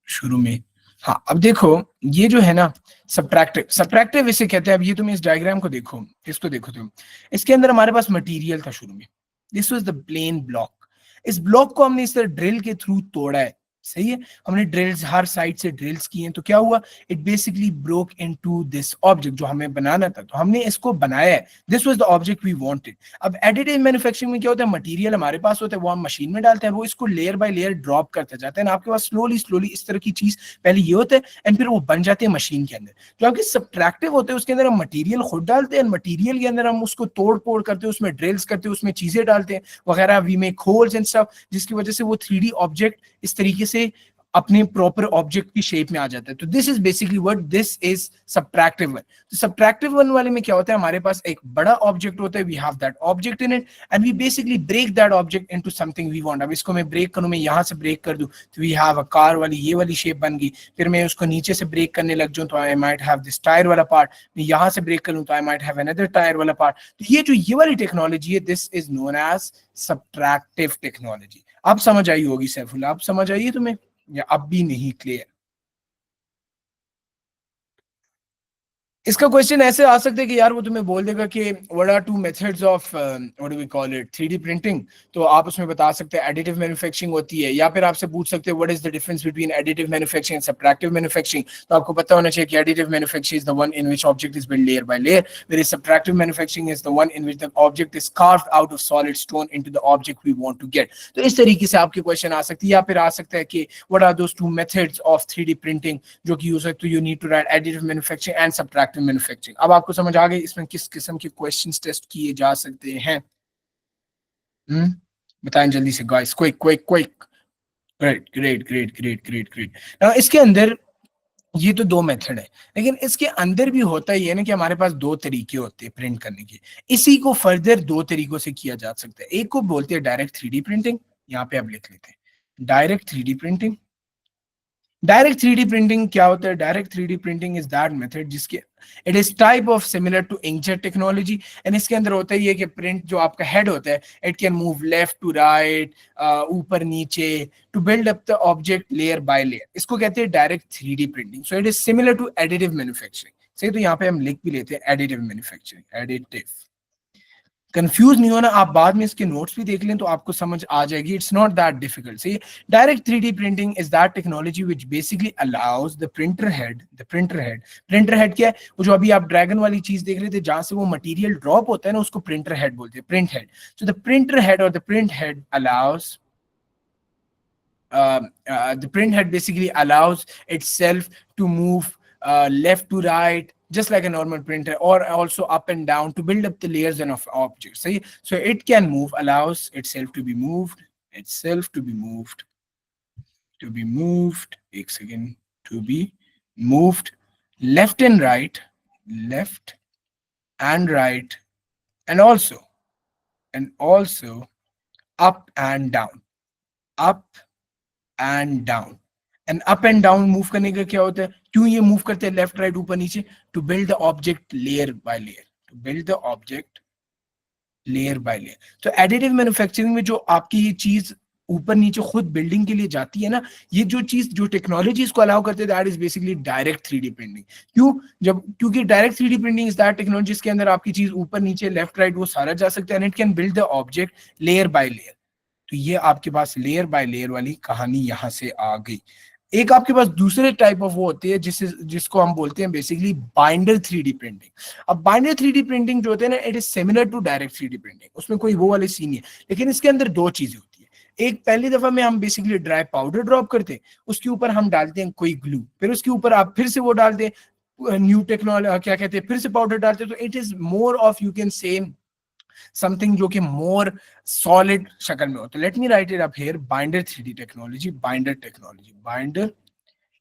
शुरू में, हाँ अब देखो, ये जो है ना सब्ट्रैक्टिव इसे कहते हैं। अब ये तुम इस डायग्राम को देखो, इसको देखो तुम, इसके अंदर हमारे पास मटेरियल था शुरू में, this was the plain block, इस ब्लॉक को हमने इस तरह ड्रिल के थ्रू तोड़ा है, सही है, हमने ड्रिल्स हर साइड से ड्रिल्स किए हैं, तो क्या हुआ, it basically broke into this object जो हमें बनाना था, तो हमने इसको बनाया है, this was the object we wanted. अब एडिटिव मैन्युफैक्चरिंग में क्या होता है, मटेरियल हमारे पास होता है, वो हम मशीन में डालते हैं, वो इसको लेयर बाय लेयर ड्रॉप करते जाते हैं ना, आपके पास स्लोली इस तरह की चीज पहले ये होता है, एंड फिर वो बन जाते हैं मशीन के अंदर। जो आपके सब्ट्रैक्टिव होते हैं उसके अंदर हम मटेरियल खुद डालते हैं, मटेरियल के अंदर हम उसको तोड़ फोड़ करते हैं, उसमें ड्रिल्स करते हैं, उसमें चीजें डालते हैं वगैरह, we make holes and stuff, जिसकी वजह से वो 3D ऑब्जेक्ट इस तरीके से अपने प्रॉपर ऑब्जेक्ट की शेप में आ जाता है। तो this is basically what this is subtractive one. तो सब्ट्रैक्टिव वन वाले में क्या होता है, हमारे पास एक बड़ा ऑब्जेक्ट होता है, we have that object in it and we basically break that object into something we want. अब इसको मैं ब्रेक करूं, मैं यहां से ब्रेक कर दूं तो वी हैव अ कार वाली ये वाली शेप बन गई, फिर मैं उसको नीचे से ब्रेक करने लग जाऊं तो I might have this tyre वाला पार्ट, मैं यहां से ब्रेक करूं तो I might have another tyre वाला पार्ट। तो ये जो ये वाली टेक्नोलॉजी है, this is known as subtractive technology. अब समझ आई होगी सैफुल्ला, अब समझ आई तुम्हें या अब भी नहीं क्लियर? इसका क्वेश्चन ऐसे आ सकते हैं कि यार वो तुम्हें बोल देगा कि what are two methods of what do we call it 3D printing, तो आप उसमें बता सकते हैं एडिटिव मैन्युफैक्चरिंग होती है, या फिर आपसे पूछ सकते हैं what is the difference between additive manufacturing and subtractive manufacturing. तो आपको पता होना चाहिए कि additive manufacturing is the one in which object is build layer by layer, whereas subtractive manufacturing is the one in which the object is carved out of solid stone into the object we want to get. तो इस तरीके से आपके question आ सकती है, या फिर आ सकता है कि what are those two methods of 3D printing जो कि यूज है, तो you need to write additive manufacturing and subtractive manufacturing. अब आपको समझ आ गई इसमें किस किस्म के क्वेश्चंस टेस्ट किए जा सकते हैं। बताएं जल्दी से guys, quick quick quick. Great great great great great great. इसके अंदर ये तो दो मेथड है, लेकिन इसके अंदर भी होता ही है ना कि हमारे पास दो तरीके होते हैं प्रिंट करने के। इसी को फर्दर दो तरीकों से किया जा सकता है। एक को बोलते हैं डायरेक्ट 3D प्रिंटिंग, यहाँ पे आप लिख लेते हैं direct 3D printing. Direct 3D printing क्या होता है? Direct 3D printing is that method जिसके it is type of similar to inkjet technology, and इसके अंदर होता है ये कि प्रिंट जो आपका हेड होता है it can move left to right, ऊपर नीचे, to build up the object layer by layer. इसको कहते हैं direct 3D printing. So it is similar to additive manufacturing. सही, तो यहाँ पे हम लिख भी लेते हैं एडिटिव मैन्युफैक्चरिंग, एडिटिव। कंफ्यूज नहीं होना, आप बाद में इसके नोट्स भी देख लें तो आपको समझ आ जाएगी। It's not that difficult. See, direct 3D printing is that technology which basically allows the printer head क्या है? वो जो अभी आप ड्रैगन वाली चीज देख रहे थे जहां से वो मटेरियल ड्रॉप होता है ना, उसको प्रिंटर हेड बोलते हैं, print head. So the printer head और the print head allows the print head basically allows itself to move left to right just like a normal printer, or also up and down to build up the layers and of objects. So it can move, allows itself to be moved, एक second, to be moved left and right, and also up and down, and up and down move करने का क्या होता है? क्यों ये move करते हैं लेफ्ट राइट ऊपर नीचे? To build the object layer by layer. तो एडिटिव मैन्युफैक्चरिंग में जो आपकी ये चीज ऊपर नीचे खुद बिल्डिंग के लिए जाती है ना, ये जो चीज, जो टेक्नोलॉजी इसको अलाउ करते हैं, that is basically direct 3D printing. क्योंकि direct 3D printing is that technology जिसके अंदर आपकी चीज ऊपर नीचे लेफ्ट राइट वो सारा जा सकता है, and it can build the object layer by layer. तो ये आपके पास लेयर बाय लेयर वाली कहानी यहां से आ गई। एक आपके पास दूसरे टाइप ऑफ वो होती है जिसको हम बोलते हैं बेसिकली बाइंडर 3D प्रिंटिंग। अब बाइंडर 3D प्रिंटिंग जो होते हैं ना, it is similar to direct 3D printing, उसमें कोई वो वाली सीन नहीं है, लेकिन इसके अंदर दो चीजें होती है। एक, पहली दफा में हम बेसिकली ड्राई पाउडर ड्रॉप करते हैं, उसके ऊपर हम डालते हैं कोई ग्लू, फिर उसके ऊपर आप फिर से वो डालते हैं न्यू टेक्नोलॉजी, क्या कहते हैं, फिर से पाउडर डालते हैं। तो it is more of, you can say something जो कि मोर सॉलिड शक्ल में हो। तो let me write it up here, binder 3D technology, binder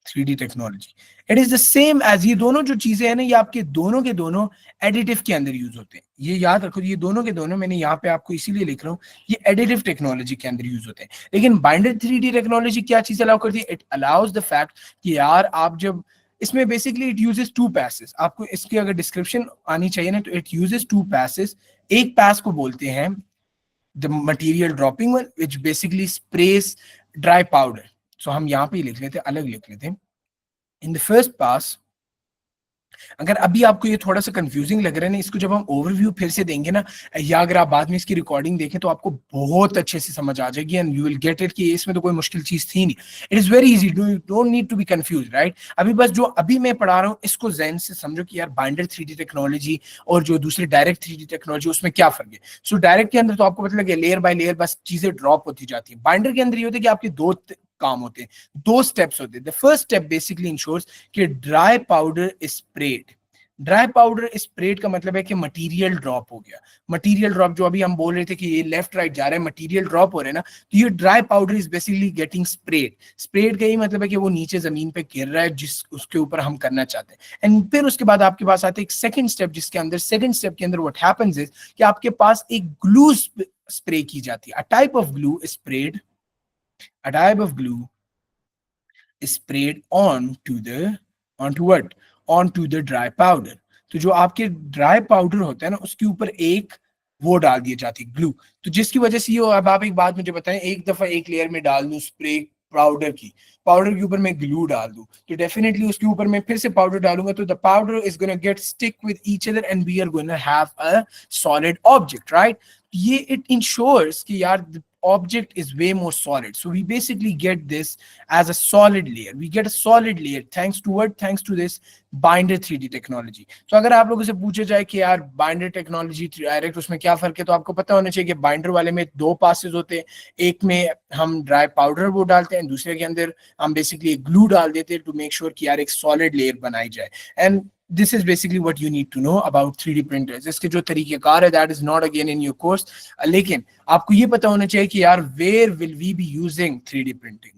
3D technology. It is the same as, ये दोनों जो चीजें हैं ना, ये आपके दोनों के दोनों एडिटिव के अंदर यूज होते हैं। ये याद रखो, ये दोनों के दोनों, मैंने यहाँ पे आपको इसीलिए लिख रहा हूँ, ये एडिटिव टेक्नोलॉजी के अंदर यूज होते हैं। लेकिन बाइंडर 3D टेक्नोलॉजी क्या चीज अलाउ करती है? इट अलाउज द फैक्ट कि यार आप जब इसमें बेसिकली इट यूजेस टू पैसेस। आपको इसकी अगर डिस्क्रिप्शन आनी चाहिए ना, तो इट यूजेस टू पैसेस। एक पास को बोलते हैं the material dropping one, which basically sprays dry powder. So हम यहाँ पे लिख लेते हैं, अलग लिख लेते हैं। इन द फर्स्ट पास, अगर अभी आपको ये थोड़ा सा कंफ्यूजिंग लग रहा है ना, इसको जब हम ओवरव्यू फिर से देंगे ना, या अगर आप बाद में इसकी रिकॉर्डिंग देखें तो आपको बहुत अच्छे से समझ आ जाएगी, and you will get it कि इसमें तो कोई मुश्किल चीज थी नहीं। It is very easy, don't need to be confuse, right? अभी बस जो अभी मैं पढ़ा रहा हूँ इसको ज़हन से समझो कि यार बाइंडर 3D टेक्नोलॉजी और जो दूसरी डायरेक्ट 3D टेक्नोलॉजी, उसमें क्या फर्क है। सो डायरेक्ट के अंदर तो आपको पता लगे लेयर बाय लेयर बस चीजें ड्रॉप होती जाती है। बाइंडर के अंदर ये होता है कि आपके दो काम होते हैं, दो स्टेप्स होते हैं। The first step basically ensures कि dry powder is spread. Dry powder spread का मतलब है कि मटेरियल ड्रॉप हो गया। मटेरियल ड्रॉप जो अभी हम बोल रहे थे कि ये लेफ्ट राइट जा रहा है, मटेरियल ड्रॉप हो रहा है ना, तो ये dry powder is basically getting spread. Spread का ही मतलब है कि वो नीचे जमीन पे गिर रहा है जिस उसके ऊपर हम करना चाहते हैं। एंड फिर उसके बाद आपके पास आते हैं एक सेकंड स्टेप, जिसके अंदर सेकंड स्टेप के अंदर व्हाट हैपेंस इज कि आपके पास एक ग्लू स्प्रे की जाती है। अ type of glue spread, a type of glue is sprayed onto the dry powder। तो जो आपके ड्राई पाउडर होता है ना, उसके ऊपर एक वो डाल दी जाती है ग्लू। तो जिसकी वजह से ये, अब आप एक बात मुझे बताएं, एक दफा एक लेयर में डाल दूं स्प्रे पाउडर के ऊपर मैं ग्लू डाल दूं तो डेफिनेटली उसके ऊपर मैं फिर से पाउडर डालूंगा तो the powder is gonna get stick with each other and we are gonna have a solid object, right? ये इट इंश्योर्स कि यार the object is way more solid, so we basically get this as a solid layer. We get a solid layer thanks to what? Thanks to this binder 3D technology. तो अगर आप लोगों से पूछे जाए कि यार बाइंडर टेक्नोलॉजी डायरेक्ट उसमें क्या फर्क है, तो आपको पता होना चाहिए कि बाइंडर वाले में दो पासेस होते हैं, एक में हम ड्राई पाउडर वो डालते हैं, दूसरे के अंदर हम बेसिकली ग्लू डाल देते हैं टू मेक श्योर कि यार एक सॉलिड लेयर बनाई जाए। And this is basically what you need to know about 3D printers. इसके जो तरीक़ेकार है that is not again in your course, लेकिन आपको ये पता होना चाहिए कि यार where will we be using 3D printing.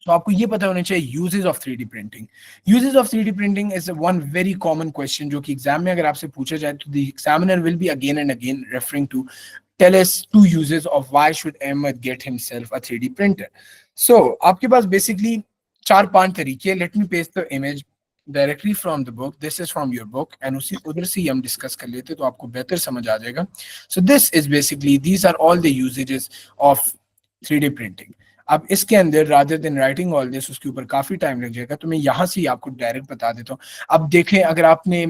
तो आपको ये पता होना चाहिए uses of 3D printing. Uses of 3D printing is one very common question जो कि एग्जाम में अगर आपसे पूछा जाए तो the examiner will be again and again referring to tell us to uses of why should Ahmed get himself a 3D printer. So आपके पास बेसिकली 4-5 तरीके। Let me paste the image directly from the book, this is from your book and उसी उधर से ही हम discuss कर लेते तो आपको बेहतर समझ आ जाएगा। So this is basically these are all the usages of 3D printing. अब इसके अंदर rather than writing all this उसके ऊपर काफी टाइम लग जाएगा, तो मैं यहाँ से ही आपको डायरेक्ट बता देता हूँ। अब देखें, अगर आपने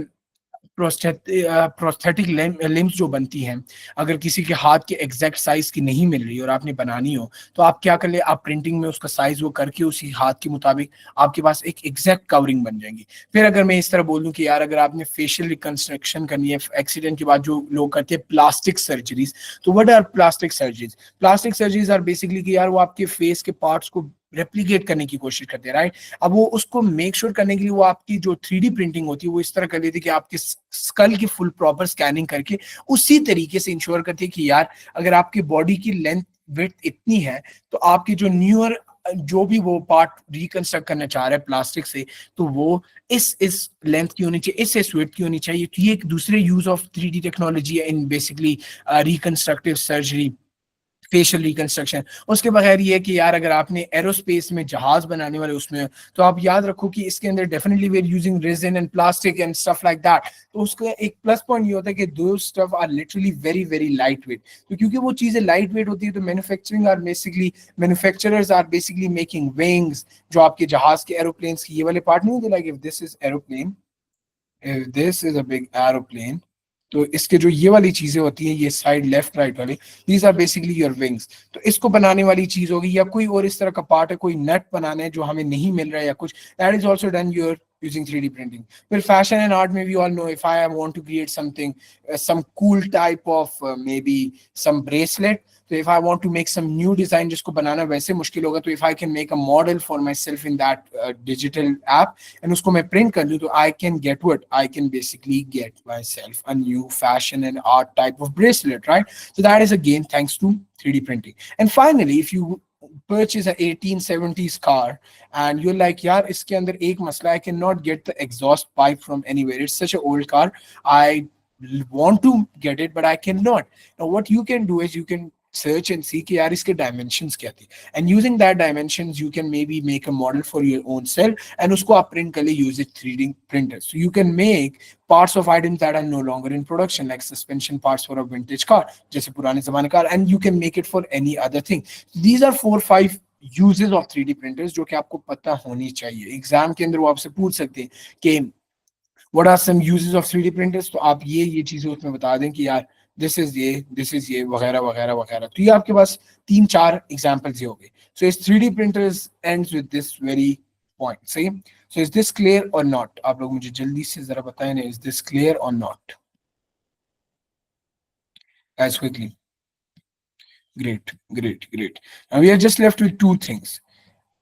प्रोस्थेटिक लिम्स जो बनती हैं, अगर किसी के हाथ के एग्जैक्ट साइज की नहीं मिल रही और आपने बनानी हो तो आप क्या कर ले, आप प्रिंटिंग में उसका साइज वो करके उसी हाथ के मुताबिक आपके पास एक एग्जैक्ट कवरिंग बन जाएंगी। फिर अगर मैं इस तरह बोलूँ कि यार अगर आपने फेशियल रिकंस्ट्रक्शन करनी है एक्सीडेंट के बाद, जो लोग करते हैं प्लास्टिक सर्जरीज, तो what are plastic surgeries? Plastic surgeries are basically कि यार वो आपके फेस के पार्ट्स को रेप्लिकेट करने की कोशिश करते हैं, राइट? अब वो उसको मेक श्योर करने के लिए वो आपकी जो 3D प्रिंटिंग होती है वो इस तरह कर लेती है कि आपके स्कल की फुल प्रॉपर स्कैनिंग करके उसी तरीके से इंश्योर करती है कि यार अगर आपकी बॉडी की लेंथ विड्थ इतनी है तो आपकी जो न्यूअर जो भी वो पार्ट रिकंस्ट्रक्ट करना चाह रहा है प्लास्टिक से, तो वो इस लेंथ की होनी चाहिए, इस विड्थ की होनी चाहिए। तो ये एक दूसरे यूज ऑफ 3D टेक्नोलॉजी है in basically reconstructive surgery, facial reconstruction. उसके बगैर ये कि यार अगर आपने एरोस्पेस में जहाज बनाने वाले उसमें, तो आप याद रखो कि इसके अंदर definitely we are using resin and plastic and stuff like that. तो उसका एक प्लस पॉइंट ये होता है कि दो stuff are literally very very light weight. तो क्योंकि वो चीजें लाइट वेट होती है तो manufacturers are basically making wings, जो आपके जहाज के एरोप्लेन्स की ये वाले पार्ट नहीं होते, like if this is aeroplane, if this is a big aeroplane, तो इसके जो ये वाली चीजें होती हैं, ये साइड लेफ्ट राइट वाली, these are basically your wings. तो इसको बनाने वाली चीज होगी, या कोई और इस तरह का पार्ट है, कोई नट बनाना है जो हमें नहीं मिल रहा है या कुछ, that is also done your using 3D printing. Well, fashion and art, maybe you all know, if I want to create something, some cool type of maybe some bracelet, so if I want to make some new design जिसको बनाना वैसे मुश्किल होगा, तो if I can make a model for myself in that digital app and उसको मैं print कर दूँ, तो I can get what? I can basically get myself a new fashion and art type of bracelet, right? So that is again thanks to 3D printing. And finally, if you purchase a 1870s car and you're like, यार इसके अंदर एक मसला, I cannot get the exhaust pipe from anywhere, it's such an old car, I want to get it but I cannot. Now what you can do is you can search and see कि यार इसके dimensions क्या थी, and using that dimensions you can maybe make a model for your own self and उसको आप print कर ले use 3D printers. So you can make parts of items that are no longer in production, like suspension parts for a vintage car, जैसे पुराने ज़माने car, and you can make it for any other thing. These are 4-5 uses of 3D printers जो कि आपको पता होनी चाहिए। Exam के अंदर वो आपसे पूछ सकते हैं कि what are some uses of 3D printers, तो आप ये चीजें उसमें बता दें कि यार this is ये वगैरह वगैरह वगैरह। तो ये आपके पास 3-4 एग्जाम्पल्स ये हो गए। So इस 3D printers ends with this very point, सही? So is this clear or not? आप लोग मुझे जल्दी से जरा बताएं ना, is this clear or not? As quickly. Great. Now we are just left with two things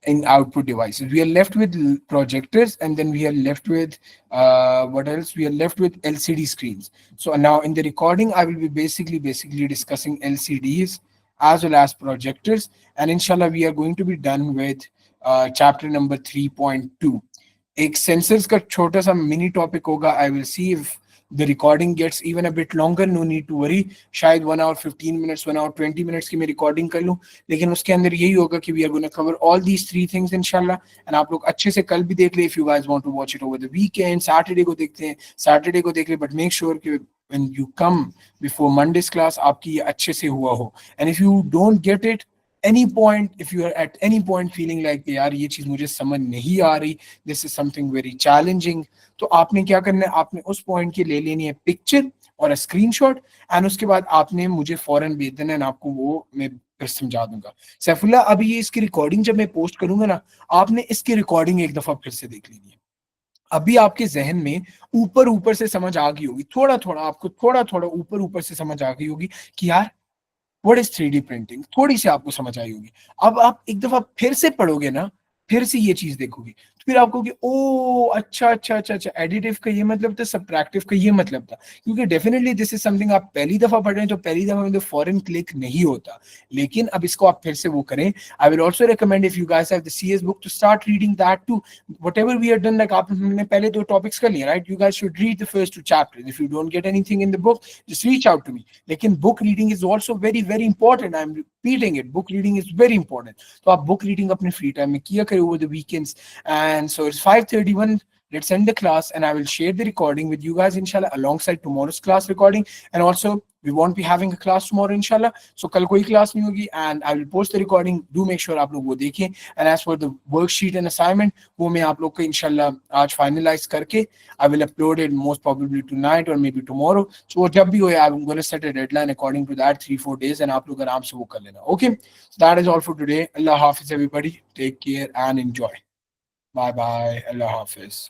in output devices. We are left with projectors, and then we are left with what else? We are left with LCD screens. So now in the recording, I will be basically discussing LCDs as well as projectors, and inshallah we are going to be done with chapter number 3.2. एक sensors का छोटा सा mini topic होगा. I will see if the recording gets even a bit longer, no need to worry. शायद 1 hour 15 minutes, 1 hour 20 minutes की मैं recording कर लूँ, लेकिन उसके अंदर यही होगा कि we are going to cover all these 3 things inshallah. And आप लोग अच्छे से कल भी देख ले, if you guys want to watch it over the weekend, Saturday को देखते हैं, Saturday को देख ले, but make sure कि when you come before Monday's class आपकी ये अच्छे से हुआ हो. And if you don't get it, any point, if you are at any point feeling like यार ये चीज मुझे समझ नहीं आ रही, this is something very challenging, तो आपने क्या करना है, आपने उस पॉइंट की ले लेनी है पिक्चर और स्क्रीनशॉट, एंड उसके बाद आपने मुझे फौरन भेज देना है, आपको वो मैं फिर समझा दूंगा। सैफुल्ला, अभी ये इसकी रिकॉर्डिंग जब मैं पोस्ट करूंगा ना, आपने इसकी रिकॉर्डिंग एक दफा फिर से देख लेनी है। अभी आपके जहन में ऊपर ऊपर से समझ आ गई होगी, थोड़ा थोड़ा आपको थोड़ा थोड़ा ऊपर ऊपर से समझ आ गई होगी कि यार व्हाट इज 3D प्रिंटिंग, थोड़ी सी आपको समझ आई होगी। अब आप एक दफा फिर से पढ़ोगे ना, फिर से ये चीज देखोगे, तो फिर आपको कि ओ अच्छा अच्छा अच्छा अच्छा, एडिटिव का ये मतलब था, सबट्रैक्टिव का ये मतलब था। क्योंकि डेफिनेटली दिस इज समथिंग आप पहली दफा पढ़ रहे हैं, तो पहली दफा में तो फॉरन क्लिक नहीं होता, लेकिन अब इसको आप फिर से वो करें। I will also recommend if you guys have the CS book to start reading that too. whatever we have done, like आपने पहले दो टॉपिक्स कर लिए, right? You guys should read the first 2 chapters. If you don't get anything in the book, just reach out to me. लेकिन book reading is also very very important, I am repeating it, book reading is very important. तो आप book reading अपने free time में किया करें over the weekends. And so it's 5:31. Let's end the class, and I will share the recording with you guys, inshallah, alongside tomorrow's class recording. And also, we won't be having a class tomorrow, inshallah. So कल कोई class नहीं होगी, and I will post the recording. Do make sure आप लोग वो देखें. And as for the worksheet and assignment, वो मैं आप लोग को inshallah आज finalize करके I will upload it most probably tonight or maybe tomorrow. So वो जब भी हो, I'm going to set a deadline according to that, 3-4 days, and आप लोग आराम से वो कर लेना. Okay? So that is all for today. Allah Hafiz everybody. Take care and enjoy. Bye bye. Allah Hafiz.